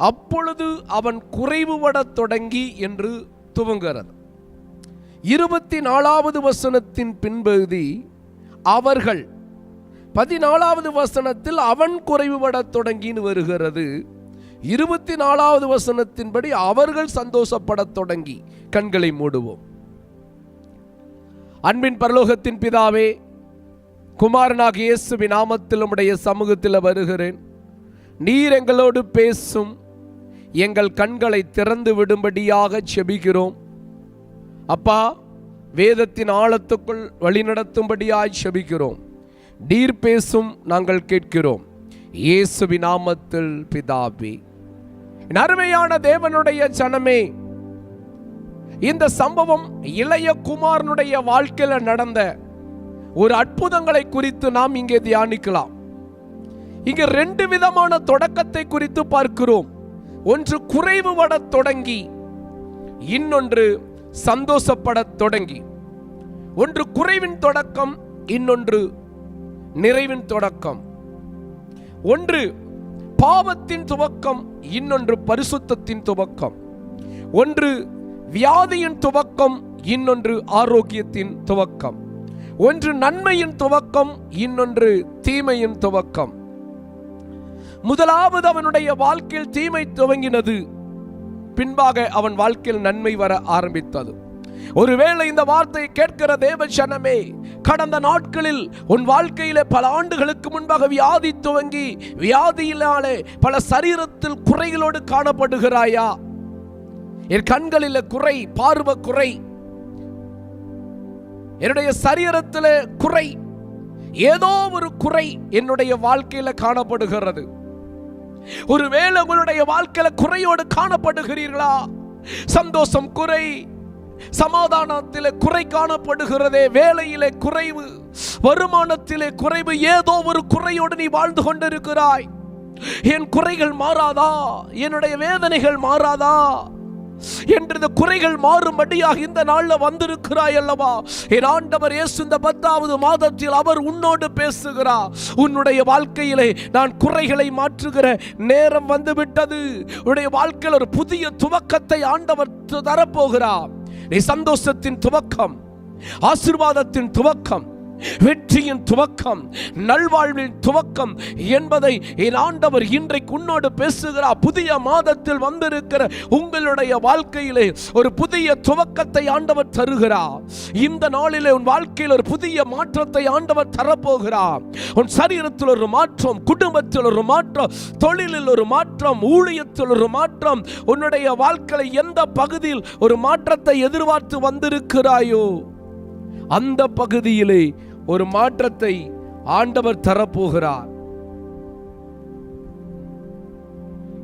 அப்பொழுது அவன் குறைவுபடத் தொடங்கி என்று துவங்குகிறது. 24வது வசனத்தின் பின்பகுதி அவர்கள், 14வது வசனத்தில் அவன் குறைவுபடத் தொடங்கின்னு வருகிறது. 24வது வசனத்தின்படி அவர்கள் சந்தோஷப்படத் தொடங்கி. கண்களை மூடுவோம். அன்பின் பரலோகத்தின் பிதாவே, குமாரனாகிய இயேசுவின் நாமத்தில் உம்முடைய சமூகத்தில் வருகிறேன். நீர் எங்களோடு பேசும், எங்கள் கண்களை திறந்து விடும்படியாக செபிக்கிறோம். அப்பா, வேதத்தின் ஆழத்துக்குள் வழிநடத்தும்படியாய் செபிக்கிறோம். நீர் பேசும், நாங்கள் கேட்கிறோம். இயேசுவின் நாமத்தில் பிதாவே. அருமையான தேவனுடைய ஜனமே, இந்த சம்பவம் இளைய குமாரனுடைய வாழ்க்கையில் நடந்த ஒரு அற்புதங்களை குறித்து நாம் இங்கே தியானிக்கலாம். இங்கே 2 விதமான தொடக்கத்தை குறித்து பார்க்கிறோம். ஒன்று குறைவுபடத் தொடங்கி, இன்னொன்று சந்தோஷப்படத் தொடங்கி. ஒன்று குறைவின் தொடக்கம், இன்னொன்று நிறைவின் தொடக்கம். ஒன்று பாவத்தின் துவக்கம், இன்னொன்று பரிசுத்தத்தின் துவக்கம். ஒன்று வியாதியின் துவக்கம், இன்னொன்று ஆரோக்கியத்தின் துவக்கம். ஒன்று நன்மையின் துவக்கம், இன்னொன்று தீமையின் துவக்கம். முதலாவது அவனுடைய வாழ்க்கையில் தீமை துவங்கினது, பின்பாக அவன் வாழ்க்கையில் நன்மை வர ஆரம்பித்தது. ஒருவேளை இந்த வார்த்தையை கேட்கிற தேவ ஜனமே, கடந்த நாட்களில் உன் வாழ்க்கையிலே பல ஆண்டுகளுக்கு முன்பாக வியாதி துவங்கி, வியாதியினாலே பல சரீரத்தில் குறைகளோடு காணப்படுகிறாயா? என் கண்களில் குறை, பார்வை குறை, என்னுடைய சரீரத்தில் குறை, ஏதோ ஒரு குறை என்னுடைய வாழ்க்கையில காணப்படுகிறது. ஒருவேளை உங்களுடைய வாழ்க்கையில குறையோடு காணப்படுகிறீர்களா? சந்தோஷம் குறை, சமாதானத்திலே குறை காணப்படுகிறதே, வேலையிலே குறைவு, வருமானத்திலே குறைவு, ஏதோ ஒரு குறையோடு நீ வாழ்ந்து கொண்டிருக்கிறாய். என் குறைகள் மாறாதா? என்னுடைய வேதனைகள் மாறாதா என்று இந்த குறைகள் மாறும்படியாக இந்த நாள்ல வந்திருக்கிறாய் அல்லவா? என் ஆண்டவர் இயேசு இந்த 10வது மாதத்தில் அவர் உன்னோடு பேசுகிறார். உன்னுடைய வாழ்க்கையிலே நான் குறைகளை மாற்றுகிற நேரம் வந்துவிட்டது. உன்னுடைய வாழ்க்கையில் ஒரு புதிய துவக்கத்தை ஆண்டவர் தரப்போகிறார். நீ சந்தோஷத்தின் துவக்கம், ஆசீர்வாதத்தின் துவக்கம், வெற்றியின் துவக்கம், நல்வாழ்வின் துவக்கம் என்பதை என் ஆண்டவர் இன்றைக்கு உன்னோடு பேசுகிறார். புதிய மாதத்தில் வந்திருக்கிற உங்களுடைய வாழ்க்கையிலே ஒரு புதிய துவக்கத்தை ஆண்டவர் தருகிறார். இந்த நாளிலே உன் வாழ்க்கையில் ஒரு புதிய மாற்றத்தை ஆண்டவர் தரப்போகிறார். உன் சரீரத்தில் ஒரு மாற்றம், குடும்பத்தில் ஒரு மாற்றம், தொழிலில் ஒரு மாற்றம், ஊழியத்தில் ஒரு மாற்றம். உன்னுடைய வாழ்க்கையில் எந்த பகுதியில் ஒரு மாற்றத்தை எதிர்பார்த்து வந்திருக்கிறாயோ அந்த பகுதியிலே ஒரு மாற்றத்தை ஆண்டவர் தரப்போகிறார்.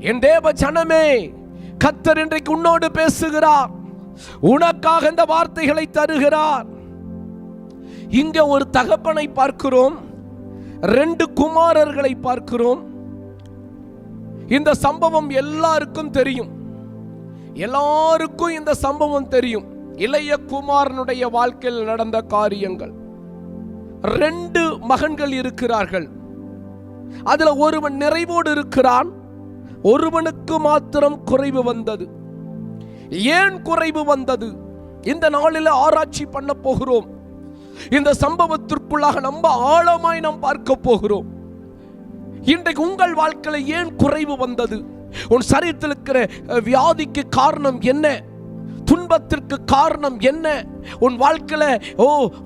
என் தேவ ஜனமே, கர்த்தர் இன்றைக்கு உன்னோடு பேசுகிறார். உனக்காக இந்த வார்த்தைகளை தருகிறார். இங்க ஒரு தகப்பனை பார்க்கிறோம், 2 குமாரர்களை பார்க்கிறோம். இந்த சம்பவம் எல்லாருக்கும் தெரியும். எல்லாருக்கும் இந்த சம்பவம் தெரியும். இளைய குமாரனுடைய வாழ்க்கையில் நடந்த காரியங்கள். 2 மகன்கள் இருக்கிறார்கள். அதுல ஒருவன் நிறைவோடு இருக்கிறான், ஒருவனுக்கு மாத்திரம் குறைவு வந்தது. ஏன் குறைவு வந்தது? இந்த நாளில் ஆராய்ச்சி பண்ண போகிறோம். இந்த சம்பவத்திற்குள்ளாக நம்ம ஆழமாய் நாம் பார்க்க போகிறோம். இன்றைக்கு உங்கள் வாழ்க்கையில் ஏன் குறைவு வந்தது? உன் சரீரத்தில் இருக்கிற வியாதிக்கு காரணம் என்ன? துன்பத்திற்கு காரணம் என்ன? உன் வாழ்க்கையில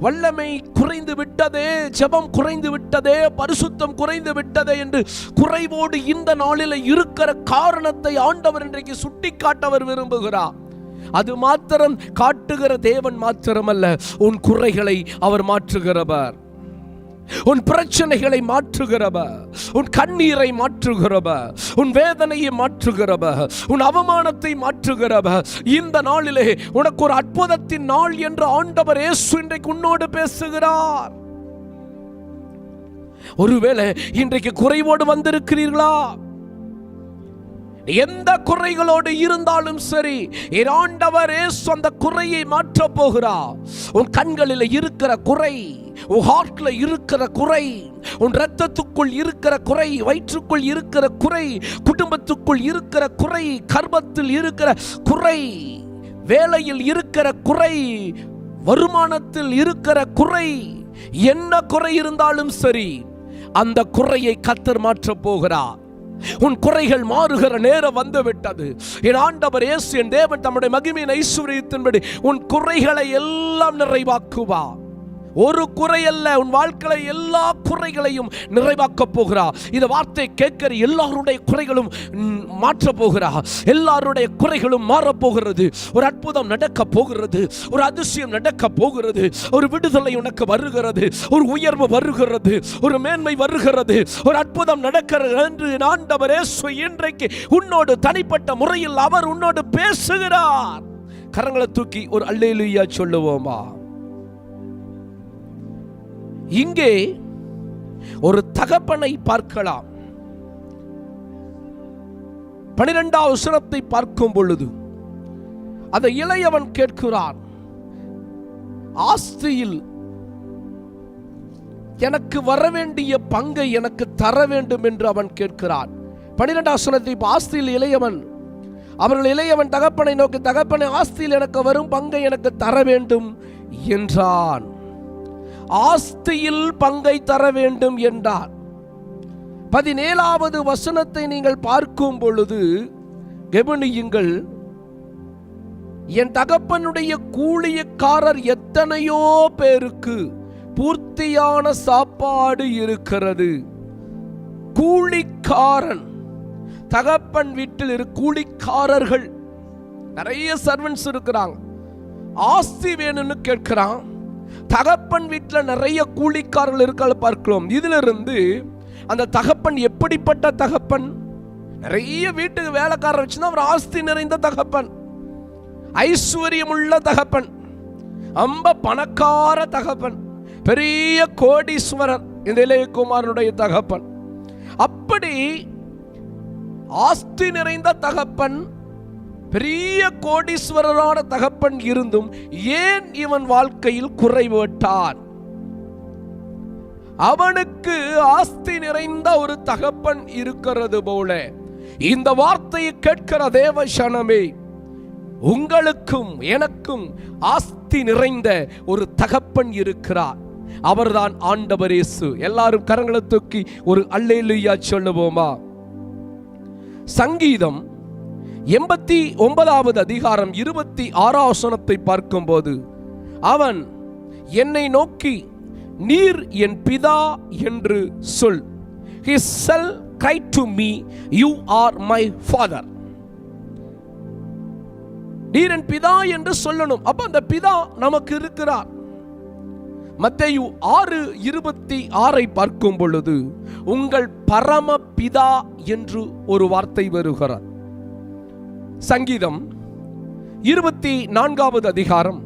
வல்லமை குறைந்து விட்டதே, ஜெபம் குறைந்து விட்டதே, பரிசுத்தம் குறைந்து விட்டதே என்று குறைவோடு இந்த நாளில் இருக்கிற காரணத்தை ஆண்டவர் இன்றைக்கு சுட்டி காட்டவர் விரும்புகிறார். அது மாத்திரம் காட்டுகிற தேவன் மாத்திரமல்ல, உன் குறைகளை அவர் மாற்றுகிறவர், உன் பிரச்சனைகளை மாற்றுகிறவர், உன் கண்ணீரை மாற்றுகிறவர், உன் வேதனையை மாற்றுகிறவர், உன் அவமானத்தை மாற்றுகிறவர். இந்த நாளிலே உனக்கு ஒரு அற்புதத்தின் நாள் என்று ஆண்டவர் இயேசு இன்றைக்கு உன்னோடு பேசுகிறார். ஒருவேளை இன்றைக்கு குறைவோடு வந்திருக்கிறீர்களா? எந்த குறைகளோடு இருந்தாலும் சரி, என் ஆண்டவர் இயேசு அந்த குறையை மாற்ற போகிறார். உன் கண்களில் இருக்கிற குறை, உன் ஹார்ட்ல இருக்கிற குறை, உன் ரத்தத்துக்குள் இருக்கிற குறை, வயிற்றுக்குள் இருக்கிற குறை, குடும்பத்துக்குள் இருக்கிற குறை, கர்ப்பத்தில் இருக்கிற குறை, வேலையில் இருக்கிற குறை, வருமானத்தில் இருக்கிற குறை, என்ன குறை இருந்தாலும் சரி, அந்த குறையை கர்த்தர் மாற்ற போகிறார். உன் குறைகள் மாறுகிற நேரம் வந்து விட்டது. என் ஆண்டவர் இயேசு, என் தேவன் தம்முடைய மகிமையின் ஐஸ்வரியத்தின்படி உன் குறைகளை எல்லாம் நிறைவாக்குவார். ஒரு குறை அல்ல, உன் வாழ்க்கையில எல்லா குறைகளையும் நிறைவாக்க போகிறார். இந்த வார்த்தை கேட்கிற எல்லாருடைய குறைகளும் மாற்ற போகிறார். எல்லாருடைய குறைகளும் மாறப்போகிறது. ஒரு அற்புதம் நடக்க போகிறது. ஒரு அதிசயம் நடக்க போகிறது. ஒரு விடுதலை உனக்கு வருகிறது. ஒரு உயர்வு வருகிறது. ஒரு மேன்மை வருகிறது. ஒரு அற்புதம் நடக்கிறது என்று ஆண்டவர் இயேசு இன்றைக்கு உன்னோடு தனிப்பட்ட முறையில் அவர் உன்னோடு பேசுகிறார். கரங்களை தூக்கி ஒரு அல்லேலூயா சொல்லுவோமா? இங்கே ஒரு தகப்பனை பார்க்கலாம். 12வது வசனத்தை பார்க்கும் பொழுது அந்த இளையவன் கேட்கிறான், ஆஸ்தியில் எனக்கு வரவேண்டிய பங்கை எனக்கு தர வேண்டும் என்று அவன் கேட்கிறான். 12வது வசனத்தை, ஆஸ்தியில் இளையவன், அவர்கள் இளையவன் தகப்பனை நோக்கி, தகப்பனை, ஆஸ்தியில் எனக்கு வரும் பங்கை எனக்கு தர வேண்டும் என்றான். ஆஸ்தியில் பங்கை தர வேண்டும் என்றார். 17வது வசனத்தை நீங்கள் பார்க்கும் பொழுது கவனியுங்கள், என் தகப்பனுடைய கூலியக்காரர் எத்தனையோ பேருக்கு பூர்த்தியான சாப்பாடு இருக்கிறது. கூலிக்காரன், தகப்பன் வீட்டில் கூலிக்காரர்கள் நிறைய சர்வன்ட்ஸ் இருக்கிறாங்க. ஆஸ்தி வேணும்னு கேட்கிறான். தகப்பன் வீட்டில் நிறைய கூலிக்காரர்கள் இருக்க பார்க்கிறோம். இதிலிருந்து அந்த தகப்பன் எப்படிப்பட்ட தகப்பன்? நிறைய வீட்டுக்கு வேலைக்காரர் வச்சுன்னா அவர் ஆஸ்தி நிறைந்த தகப்பன், ஐஸ்வர்யம் உள்ள தகப்பன், ரொம்ப பணக்கார தகப்பன், பெரிய கோடீஸ்வரர் இந்த இளையகுமாரனுடைய தகப்பன். அப்படி ஆஸ்தி நிறைந்த தகப்பன், பெரிய கோடீஸ்வரரான தகப்பன் இருந்தும் ஏன் இவன் வாழ்க்கையில் குறைபட்டான்? அவனுக்கு ஆஸ்தி நிறைந்த ஒரு தகப்பன் இருக்கிறது போல இந்த வார்த்தையை கேட்கிற தேவ சனமே, உங்களுக்கும் எனக்கும் ஆஸ்தி நிறைந்த ஒரு தகப்பன் இருக்கிறார். அவர்தான் ஆண்டவர் இயேசு. எல்லாரும் கரங்களை தூக்கி ஒரு அல்லேலூயா சொல்லுவோமா? சங்கீதம் 89வது அதிகாரம் 26வது வசனத்தை பார்க்கும்போது, அவன் என்னை நோக்கி, நீர் என் பிதா என்று சொல். He shall cry to me, you are my father. நீர் என் பிதா என்று சொல்லணும். அப்ப அந்த பிதா நமக்கு இருக்கிறார். மத்தேயு 6:26 பார்க்கும் பொழுது, உங்கள் பரம பிதா என்று ஒரு வார்த்தை வருகிறார். சங்கீதம் 24வது அதிகாரம்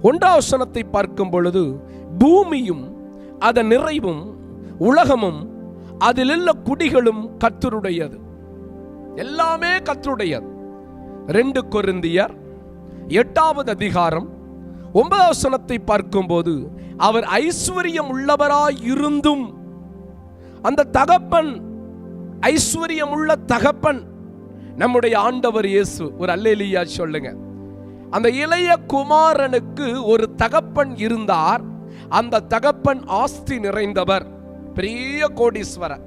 1வது வசனத்தை பார்க்கும் பொழுது, பூமியும் அதன் நிறைவும் உலகமும் அதிலுள்ள குடிகளும் கர்த்தருடையது. எல்லாமே கர்த்தருடையது. 2 கொரிந்தியர் 8வது அதிகாரம் 9வது வசனத்தை பார்க்கும்போது, அவர் ஐஸ்வர்யம் உள்ளவராய் இருந்தும், அந்த தகப்பன் ஐஸ்வர்யம் உள்ள தகப்பன் நம்முடைய ஆண்டவர் இயேசு. ஒரு அல்லேலூயா சொல்லுங்க. அந்த இளைய குமாரனுக்கு ஒரு தகப்பன் இருந்தார். அந்த தகப்பன் ஆஸ்தி நிறைந்தவர், பெரிய கோடீஸ்வரர்.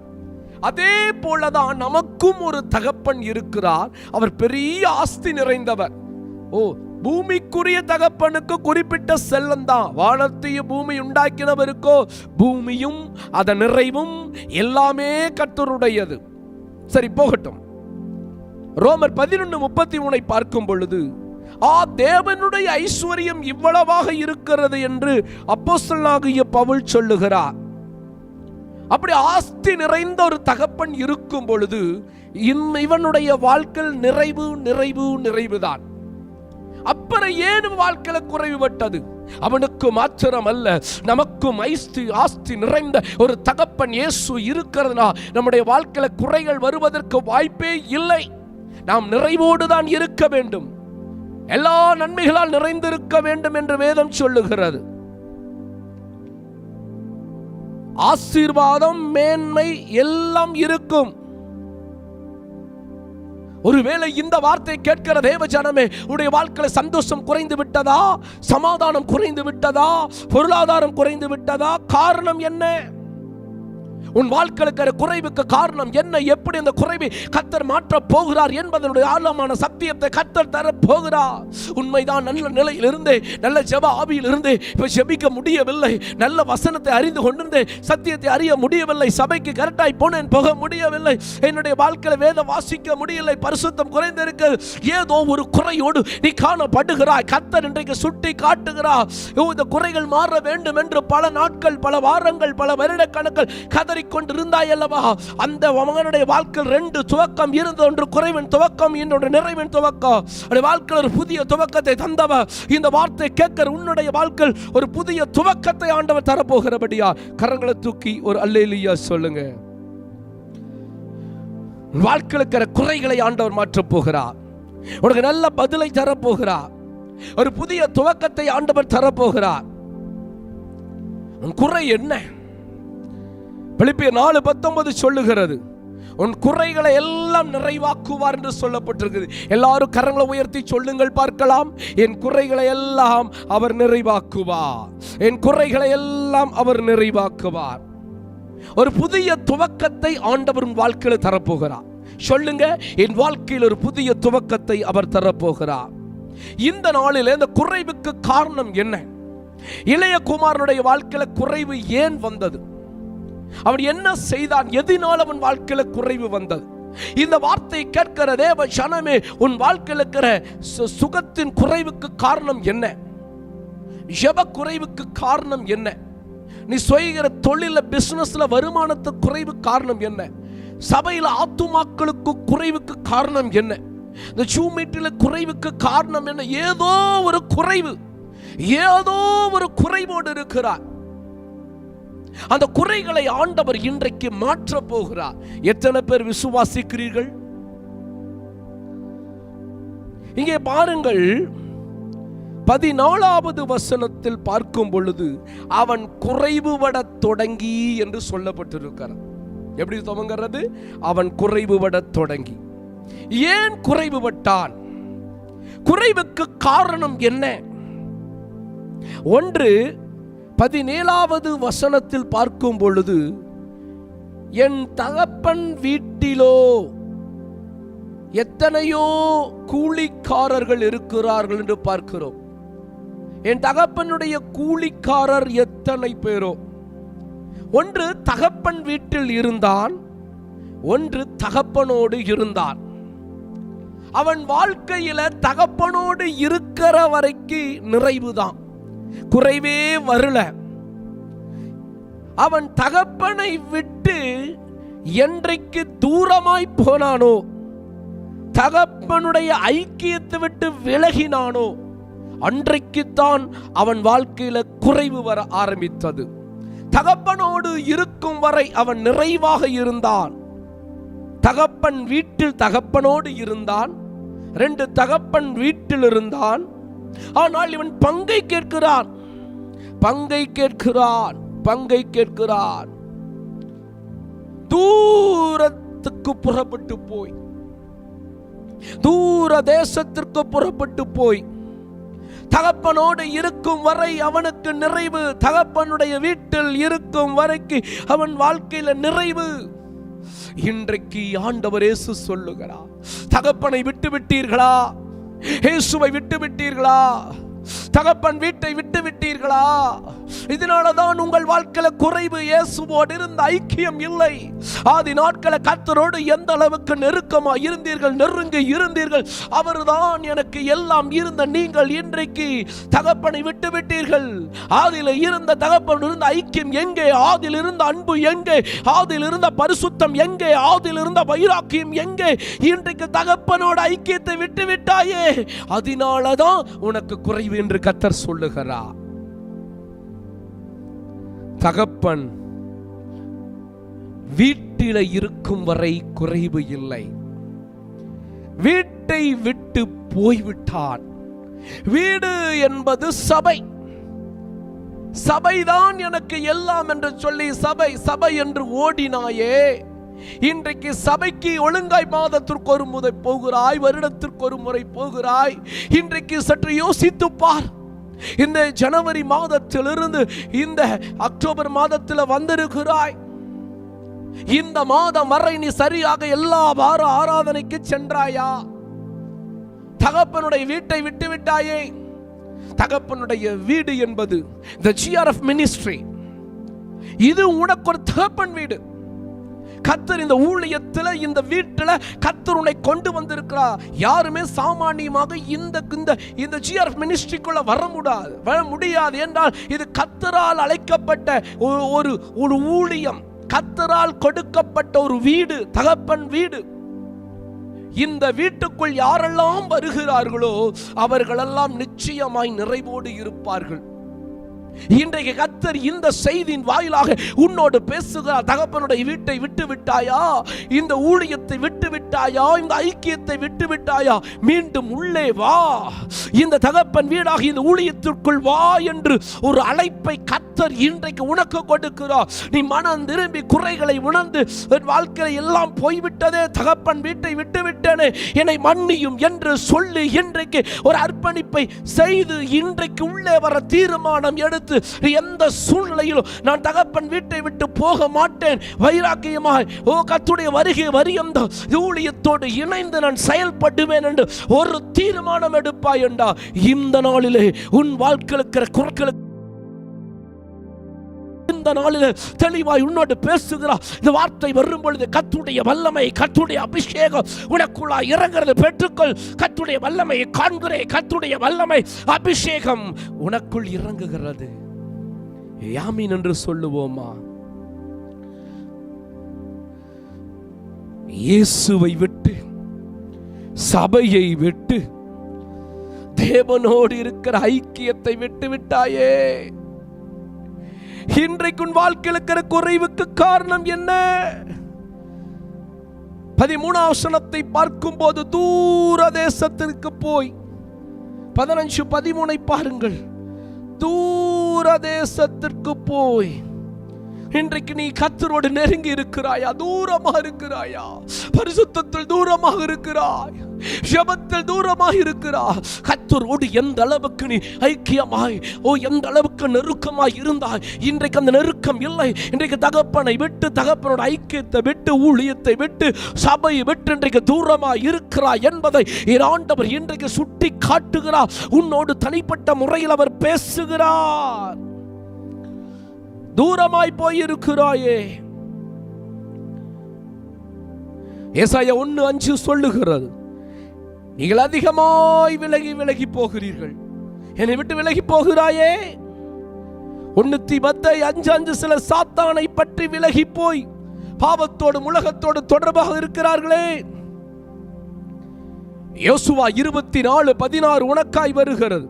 அதே போலதான் நமக்கும் ஒரு தகப்பன் இருக்கிறார். அவர் பெரிய ஆஸ்தி நிறைந்தவர். பூமிக்குரிய தகப்பனுக்கு குறிப்பிட்ட செல்லம் தான். வானத்தையும் பூமி உண்டாக்கினவருக்கோ பூமியும் அதன் நிறைவும் எல்லாமே கர்த்தருடையது. சரி, போகட்டும். ரோமர் 11:33 பார்க்கும் பொழுது, தேவனுடைய ஐஸ்வர்யம் இவ்வளவாக இருக்கிறது என்று அப்போஸ்தலனாகிய பவுல் சொல்லுகிறார். அப்படி ஆஸ்தி நிறைந்த ஒரு தகப்பன் இருக்கும் பொழுது இவனுடைய வாழ்க்கையில் நிறைவு நிறைவு நிறைவுதான். அப்புறம் ஏன் வாழ்க்கையில குறைவுபட்டது? அவனுக்கு மாத்திரம் அல்ல, நமக்கும் ஆஸ்தி நிறைந்த ஒரு தகப்பன் இயேசு இருக்கிறதுனா நம்முடைய வாழ்க்கையில குறைகள் வருவதற்கு வாய்ப்பே இல்லை. நாம் நிறைவோடு தான் இருக்க வேண்டும். எல்லா நன்மைகளால் நிறைந்திருக்க வேண்டும் என்று வேதம் சொல்லுகிறது. ஆசீர்வாதம், மேன்மை எல்லாம் இருக்கும். ஒருவேளை இந்த வார்த்தை கேட்கிற தேவ ஜனமே, உடைய வாழ்க்கையில சந்தோஷம் குறைந்து விட்டதா, சமாதானம் குறைந்து விட்டதா, பொருளாதாரம் குறைந்து விட்டதா? காரணம் என்ன? உன் வாழ்க்கைக்கு குறைவுக்கு காரணம் என்ன? எப்படி அந்த குறைவை கர்த்தர் மாற்ற போகிறார் என்பதனுடைய ஆழமான சத்தியத்தை கர்த்தர் தர போகிறார். உண்மைதான், நல்ல நிலையில் இருந்து, நல்ல ஜெப ஆவியில் இருந்து இப்ப ஜெபிக்க முடியவில்லை, நல்ல வசனத்தை அறிந்து கொண்டிருந்து சத்தியத்தை அறிய முடியவில்லை, சபைக்கு கரெக்டாய் போனேன் போக முடியவில்லை, என்னுடைய வாழ்க்கையில வேதம் வாசிக்க முடியலை, பரிசுத்தம் குறைந்திருக்கு, ஏதோ ஒரு குறையோடு நீ காணப்படுகிறாய். கர்த்தர் இன்றைக்கு சுட்டி காட்டுகிறார். இந்த குறைகள் மாற வேண்டும் என்று பல நாட்கள், பல வாரங்கள், பல வருடக்கணக்கில் கதறி கொண்டிருந்தாய் அல்லவா? அந்த மகனுடைய வாழ்க்கையில் 2 துவக்கம் இருந்தது. ஒன்று குறைவின் துவக்கம், இன்னொன்று நிறைவின் துவக்கம். அவருடைய வாழ்க்கையில் ஒரு புதிய துவக்கத்தை தந்தவர். இந்த வார்த்தை கேட்கிற உன்னுடைய வாழ்க்கையில் ஒரு புதிய துவக்கத்தை ஆண்டவர் தரப்போகிறபடியா கரங்களை தூக்கி ஒரு அல்லேலூயா சொல்லுங்க. வாழ்க்கையில் இருக்கிற குறைகளை ஆண்டவர் மாற்றப் போகிறார். உனக்கு நல்ல பதிலை தரப்போகிறார். ஒரு புதிய துவக்கத்தை ஆண்டவர் தரப்போகிறார். உன் குறை என்ன? பிலிப்பியர் 4:19 சொல்லுகிறது, உன் குறைகளை எல்லாம் நிறைவாக்குவார் என்று சொல்லப்பட்டிருக்கிறது. எல்லாரும் கரங்களை உயர்த்தி சொல்லுங்கள் பார்க்கலாம். என் குறைகளை எல்லாம் அவர் நிறைவாக்குவார். என் குறைகளை எல்லாம் அவர் நிறைவாக்குவார். ஒரு புதிய துவக்கத்தை ஆண்டவர் உன் வாழ்க்கையில் தரப்போகிறார். சொல்லுங்க, என் வாழ்க்கையில் ஒரு புதிய துவக்கத்தை அவர் தரப்போகிறார். இந்த நாளில் இந்த குறைவுக்கு காரணம் என்ன? இளைய குமாரனுடைய வாழ்க்கையில் குறைவு ஏன் வந்தது? அவன் என்ன செய்தான்? எதனால் அவன் வாழ்க்கையில குறைவு வந்தது? இந்த வார்த்தை கேட்கிற தேவ ஜனமே, உன் வாழ்க்கையில் இருக்கிற சுகத்தின் குறைவுக்கு காரணம் என்ன? ஜெப குறைவுக்கு காரணம் என்ன? நீ செய்கிற தொழில, பிசினஸ்ல வருமானத்துக்கு குறைவு காரணம் என்ன? சபையில் ஆத்துமாக்களுக்கு குறைவுக்கு காரணம் என்ன? இந்த சூமீட்டில குறைவுக்கு காரணம் என்ன? ஏதோ ஒரு குறைவு, ஏதோ ஒரு குறைவோடு இருக்கிறார். அந்த குறைகளை ஆண்டவர் இன்றைக்கு மாற்ற போகிறார். எத்தனை பேர் விசுவாசிக்கிறீர்கள்? இங்கே பாருங்கள், 14வது வசனத்தில் பார்க்கும் பொழுது அவன் குறைவுபட தொடங்கி என்று சொல்லப்பட்டிருக்கிறது. எப்படி துவங்கிறது? அவன் குறைவுபட தொடங்கி. ஏன் குறைவுபட்டான்? குறைவுக்கு காரணம் என்ன? ஒன்று, 17வது வசனத்தில் பார்க்கும் பொழுது, என் தகப்பன் வீட்டிலோ எத்தனையோ கூலிக்காரர்கள் இருக்கிறார்கள் என்று பார்க்கிறோம். என் தகப்பனுடைய கூலிக்காரர் எத்தனை பேரோ? ஒன்று தகப்பன் வீட்டில் இருந்தான், ஒன்று தகப்பனோடு இருந்தான். அவன் வாழ்க்கையில தகப்பனோடு இருக்கிற வரைக்கும் நிறைவுதான், குறைவே வரல. அவன் தகப்பனை விட்டு என்றைக்கு தூரமாய் போனானோ, தகப்பனுடைய ஐக்கியத்தை விட்டு விலகினானோ, அன்றைக்குத்தான் அவன் வாழ்க்கையில குறைவு வர ஆரம்பித்தது. தகப்பனோடு இருக்கும் வரை அவன் நிறைவாக இருந்தான். தகப்பன் வீட்டில் தகப்பனோடு இருந்தான், 2 தகப்பன் வீட்டில் இருந்தான். ஆனால் இவன் பங்கை கேட்கிறான், பங்கை கேட்கிறான், பங்கை கேட்கிறான். தூரத்துக்கு புறப்பட்டு போய், தூர தேசத்திற்கு புறப்பட்டு போய் தகப்பனோடு இருக்கும் வரை அவனுக்கு நிறைவு. தகப்பனுடைய வீட்டில் இருக்கும் வரைக்கும் அவன் வாழ்க்கையில நிறைவு. இன்றைக்கு ஆண்டவர் இயேசு சொல்லுகிறார், தகப்பனை விட்டு விட்டீர்களா? இயேசுவை விட்டு விட்டீர்களா? தகப்பன் வீட்டை விட்டு விட்டீர்களா? இதனாலதான் உங்கள் வாழ்க்கையில குறைவு. இயேசுவோடு இருந்த ஐக்கியம் இல்லை. ஆதி நாட்கள கர்த்தரோடு எந்த அளவுக்கு நெருக்கமா இருந்தீர்கள், நெருங்கி இருந்தீர்கள், அவர்தான் எனக்கு எல்லாம் இருந்த நீங்கள் இன்றைக்கு தகப்பனை விட்டு விட்டீர்கள். ஆதியில இருந்த தகப்பன் இருந்த ஐக்கியம் எங்கே? ஆதியில் இருந்த அன்பு எங்கே? ஆதியில் இருந்த பரிசுத்தம் எங்கே? ஆதியில் இருந்த வைராக்கியம் எங்கே? இன்றைக்கு தகப்பனோட ஐக்கியத்தை விட்டு விட்டாயே, அதனாலதான் உனக்கு குறைவு என்று கர்த்தர் சொல்லுகிறார். தகப்பன் வீட்டில இருக்கும் வரை குறைவு இல்லை. வீட்டை விட்டு போய்விட்டான். வீடு என்பது சபை. சபைதான் எனக்கு எல்லாம் என்று சொல்லி சபை சபை என்று ஓடினாயே, இன்றைக்கு சபைக்கு ஒழுங்காய் மாதத்திற்கு ஒரு முறை போகிறாய், வருடத்திற்கு ஒரு முறை போகிறாய். இன்றைக்கு சற்று யோசித்து பார். இந்த ஜனவரி மாதத்திலிருந்து இந்த அக்டோபர் மாதத்தில் வந்திருக்கிறாய். இந்த மாதம் வரை நீ சரியாக எல்லா வார ஆராதனைக்கு சென்றாயா? தகப்பனுடைய வீட்டை விட்டு விட்டாயே. தகப்பனுடைய வீடு என்பது the GRF ministry. இது உனக்கு ஒரு தகப்பன் வீடு. கர்த்தர் இந்த ஊழியத்தில், இந்த வீட்டில் கர்த்தர் உன்னை கொண்டு வந்திருக்கிறார். யாருமே சாமானியமாக இந்த GRF மினிஸ்ட்ரிக்குள்ள வர முடியாது என்றால் இது கர்த்தரால் அழைக்கப்பட்ட ஒரு ஊழியம், கர்த்தரால் கொடுக்கப்பட்ட ஒரு வீடு, தகப்பன் வீடு. இந்த வீட்டுக்குள் யாரெல்லாம் வருகிறார்களோ அவர்களெல்லாம் நிச்சயமாய் நிறைவோடு இருப்பார்கள். இன்றைக்கு கர்த்தர் இந்த செய்தியின் வாயிலாக உன்னோடு பேசுகிறார். தகப்பனுடைய வீட்டை விட்டு விட்டாயா? இந்த ஊழியத்தை விட்டு விட்டாயா? இந்த ஐக்கியத்தை விட்டு விட்டாயா? மீண்டும் உள்ளே வா, இந்த தகப்பன் வீடாக இந்த ஊழியத்திற்குள் வா என்று ஒரு அழைப்பை கர்த்தர் இன்றைக்கு உனக்கு கொடுக்கிறார். நீ மனம் திரும்பி குறைகளை உணர்ந்து வாழ்க்கையில் எல்லாம் போய்விட்டதே, தகப்பன் வீட்டை விட்டு விட்டேனே, என்னை மன்னியும் என்று சொல்லி இன்றைக்கு ஒரு அர்ப்பணிப்பை செய்து இன்றைக்கு உள்ளே வர தீர்மானம் எடுத்து எந்த சூழ்நிலையிலும் நான் தகப்பன் வீட்டை விட்டு போக மாட்டேன், வைராக்கியமாய் கர்த்தருடைய வருகை வரியந்த ஊழியத்தோடு இணைந்து நான் செயல்படுவேன் என்று ஒரு தீர்மானம் எடுப்பாய் என்றா இந்த நாளிலே உன் வாழ்க்கைக்கு குறைகளுக்கு இந்த நாளில் தெளிவாய் உன்னோடு பேசுகிறார். இந்த வார்த்தை வரும் பொழுது கர்த்தருடைய வல்லமை, கர்த்தருடைய அபிஷேகம் உனக்குள்ளாய் இறங்குறது பெற்றுக்கொள். கர்த்தருடைய வல்லமையை காண்கிறேன். கர்த்தருடைய வல்லமை, அபிஷேகம் உனக்குள் இறங்குகிறது. ஆமென் என்று சொல்லுவோமா? இயேசுவை விட்டு, சபையை விட்டு, தேவனோடு இருக்கிற ஐக்கியத்தை விட்டு விட்டாயே. இன்றைக்கு உன் வாழ்க்கையில் இருக்கிற குறைவுக்கு காரணம் என்ன? 13ஆம் வசனத்தை பார்க்கும் போது தூர தேசத்திற்கு போய் 15-13 பாருங்கள். தூர தேசத்திற்கு போய் இன்றைக்கு நீ கர்த்தரோடு நெருங்கி இருக்கிறாயா? தூரமாக இருக்கிறாயா? பரிசுத்தத்தில் தூரமாக இருக்கிறாய், ஜெபத்தில் தூரமாக இருக்கிறாய். கர்த்தரோடு எந்த அளவுக்கு நீ ஐக்கியமாய், எந்த அளவுக்கு நெருக்கமாய் இருந்தாய், இன்றைக்கு அந்த நெருக்கம் இல்லை. இன்றைக்கு தகப்பனை விட்டு, தகப்பனோட ஐக்கியத்தை விட்டு, ஊழியத்தை விட்டு, சபையை விட்டு இன்றைக்கு தூரமாய் இருக்கிறாய் என்பதை ஆண்டவர் இன்றைக்கு சுட்டி காட்டுகிறார். உன்னோடு தனிப்பட்ட முறையில் அவர் பேசுகிறார். தூரமாய் போயிருக்கிறாயே. ஏசாயா 1:5 சொல்லுகிறது, நீங்கள் அதிகமாய் விலகி விலகி போகிறீர்கள். என்னை விட்டு விலகி போகிறாயே. 1:5 சில சாத்தானை பற்றி விலகி போய் பாவத்தோடு உலகத்தோடு தொடர்பாக இருக்கிறார்களே. யோசுவா 24:16 உனக்காய் வருகிறது.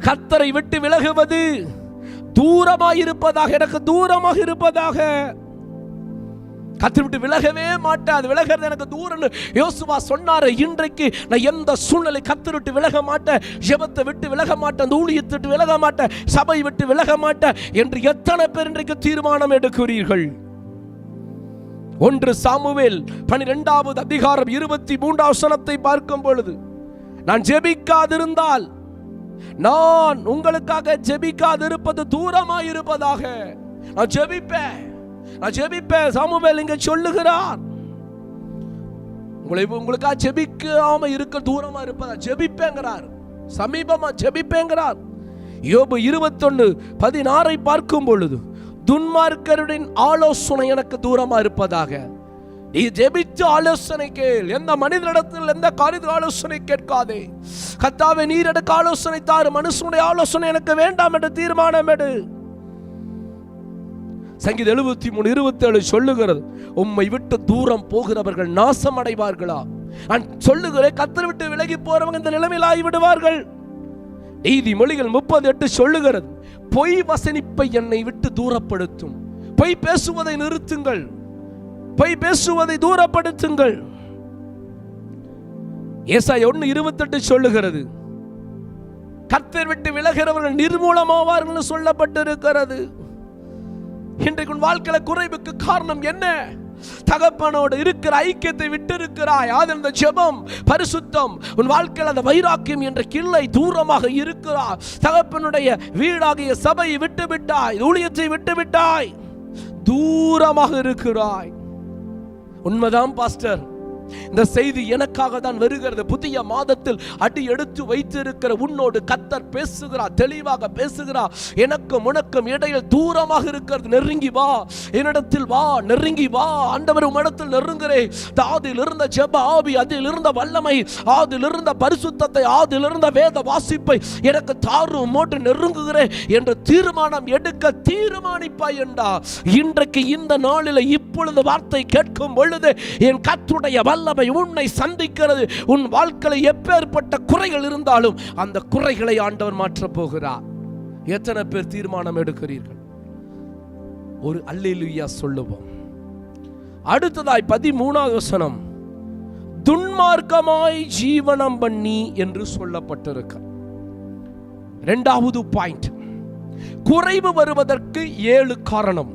கர்த்தரை விட்டு விலகுவது தூரமாக இருப்பதாக, எனக்கு தூரமாக இருப்பதாக. கர்த்தரை விட்டு விலகவே மாட்டேன், அது விலகிறது எனக்கு தூரம் யோசுவா சொன்னாரு. இன்றைக்கு நான் எந்த சூழ்நிலை கர்த்தரை விட்டு விலக மாட்டேன், ஜெபத்தை விட்டு விலக மாட்டேன், ஊழியத்தை விட்டு விலக மாட்டேன், சபை விட்டு விலக மாட்டேன் என்று எத்தனை பேர் இன்றைக்கு தீர்மானம் எடுக்கிறீர்கள்? 1 சாமுவேல் 12ஆம் அதிகாரம் 23ஆம் வசனத்தை பார்க்கும் பொழுது, நான் ஜெபிக்காதிருந்தால், நான் உங்களுக்காக ஜெபிக்காதிருப்பது தூரமாய் இருப்பதாக. நான் ஜெபிப்பேன் சாமுவேல் இங்க சொல்லுகிறார். உங்களுக்காக ஜெபிக்காம இருக்க தூரமா இருப்பதா? ஜெபிப்பேங்கிறார், சமீபமா ஜெபிப்பேங்கிறார். யோபு 21:16 பார்க்கும் பொழுது, துன்மார்க்கரின் ஆலோசனை எனக்கு தூரமா இருப்பதாக. நீ ஜெபிச்சு ஆலோசனை கேள், எந்த மனிதனிடத்தில் எந்த காரியத்தில் ஆலோசனை கேட்காதே. கர்த்தாவே நீர் எனக்கு ஆலோசனை தாரு, மனுஷனுடைய ஆலோசனை எனக்கு வேண்டாம் என்று தீர்மானம் எடு. சங்கீதம் 73:27 சொல்லுகிறது, உம்மை விட்டு தூரம் போகிறவர்கள் நாசம் அடைவார்களா? நான் சொல்லுகிறேன், கர்த்தரை விட்டு விலகி போறவங்க இந்த நிலைமையில் ஆகிவிடுவார்கள். நீதிமொழிகள் 30:8 சொல்லுகிறது, பொய் வசனிப்பை என்னை விட்டு தூரப்படுத்தும். பொய் பேசுவதை நிறுத்துங்கள், பொய் பேசுவதை தூரப்படுத்துங்கள். ஏசாயா 1:28 சொல்லுகிறது, கர்த்தரை விட்டு விலகிறவர்கள் நிர்மூலமாவார்கள் சொல்லப்பட்டிருக்கிறது. இன்றைக்கு உன் வாழ்க்கையில குறைவுக்கு காரணம் என்ன? தகப்பனோடு இருக்கிற ஐக்கியத்தை விட்டு இருக்கிறாய். அது அந்த ஜெபம், பரிசுத்தம், உன் வாழ்க்கையில் அந்த வைராக்கியம் என்ற கிள்ளை தூரமாக இருக்கிறாய். தகப்பனுடைய வீடாகிய சபையை விட்டு விட்டாய், ஊழியத்தை விட்டு விட்டாய், தூரமாக இருக்கிறாய். உண்மைதான் பாஸ்டர், இந்த செய்தி எனக்காக தான் வருகிறது. புதிய மாதத்தில் அடி எடுத்து வைத்திருக்கிற உன்னோடு கர்த்தர் பேசுகிறார், தெளிவாக பேசுகிறார். எனக்கும் உனக்கும் இடையில் தூரமாக இருக்கிறது. நெருங்கி வா, என்னிடத்தில் வா, நெருங்கி வா. ஆண்டவர் உம்மிடத்தில் நெருங்குகிறேன். அதில் இருந்த ஜெப ஆவி, அதில் இருந்த வல்லமை, அதில் இருந்த பரிசுத்தத்தை, அதில் இருந்த வேத வாசிப்பை எனக்கு தாரும், மோட்டு நெருங்குகிறேன் என்று தீர்மானம் எடுக்க தீர்மானிப்பாய் என்றா. இன்றைக்கு இந்த நாளில் இப்பொழுது வார்த்தை கேட்கும் பொழுது என் கர்த்தருடைய வல்லமை உன்னை சந்திக்கிறது. உன் வாழ்க்கையில் எப்பேற்பட்ட குறைகள் இருந்தாலும் அந்த குறைகளை ஆண்டவர் மாற்றப் போகிறார். எத்தனை பேர் தீர்மானம் எடுக்கிறீர்கள்? ஒரு அல்லேலூயா சொல்லுவோம். அடுத்ததாய் 13வது வசனம், துன்மார்க்கமாய் ஜீவனம் பண்ணி என்று சொல்லப்பட்டிருக்க. இரண்டாவது பாயிண்ட், குறைவு வருவதற்கு 7 காரணம்,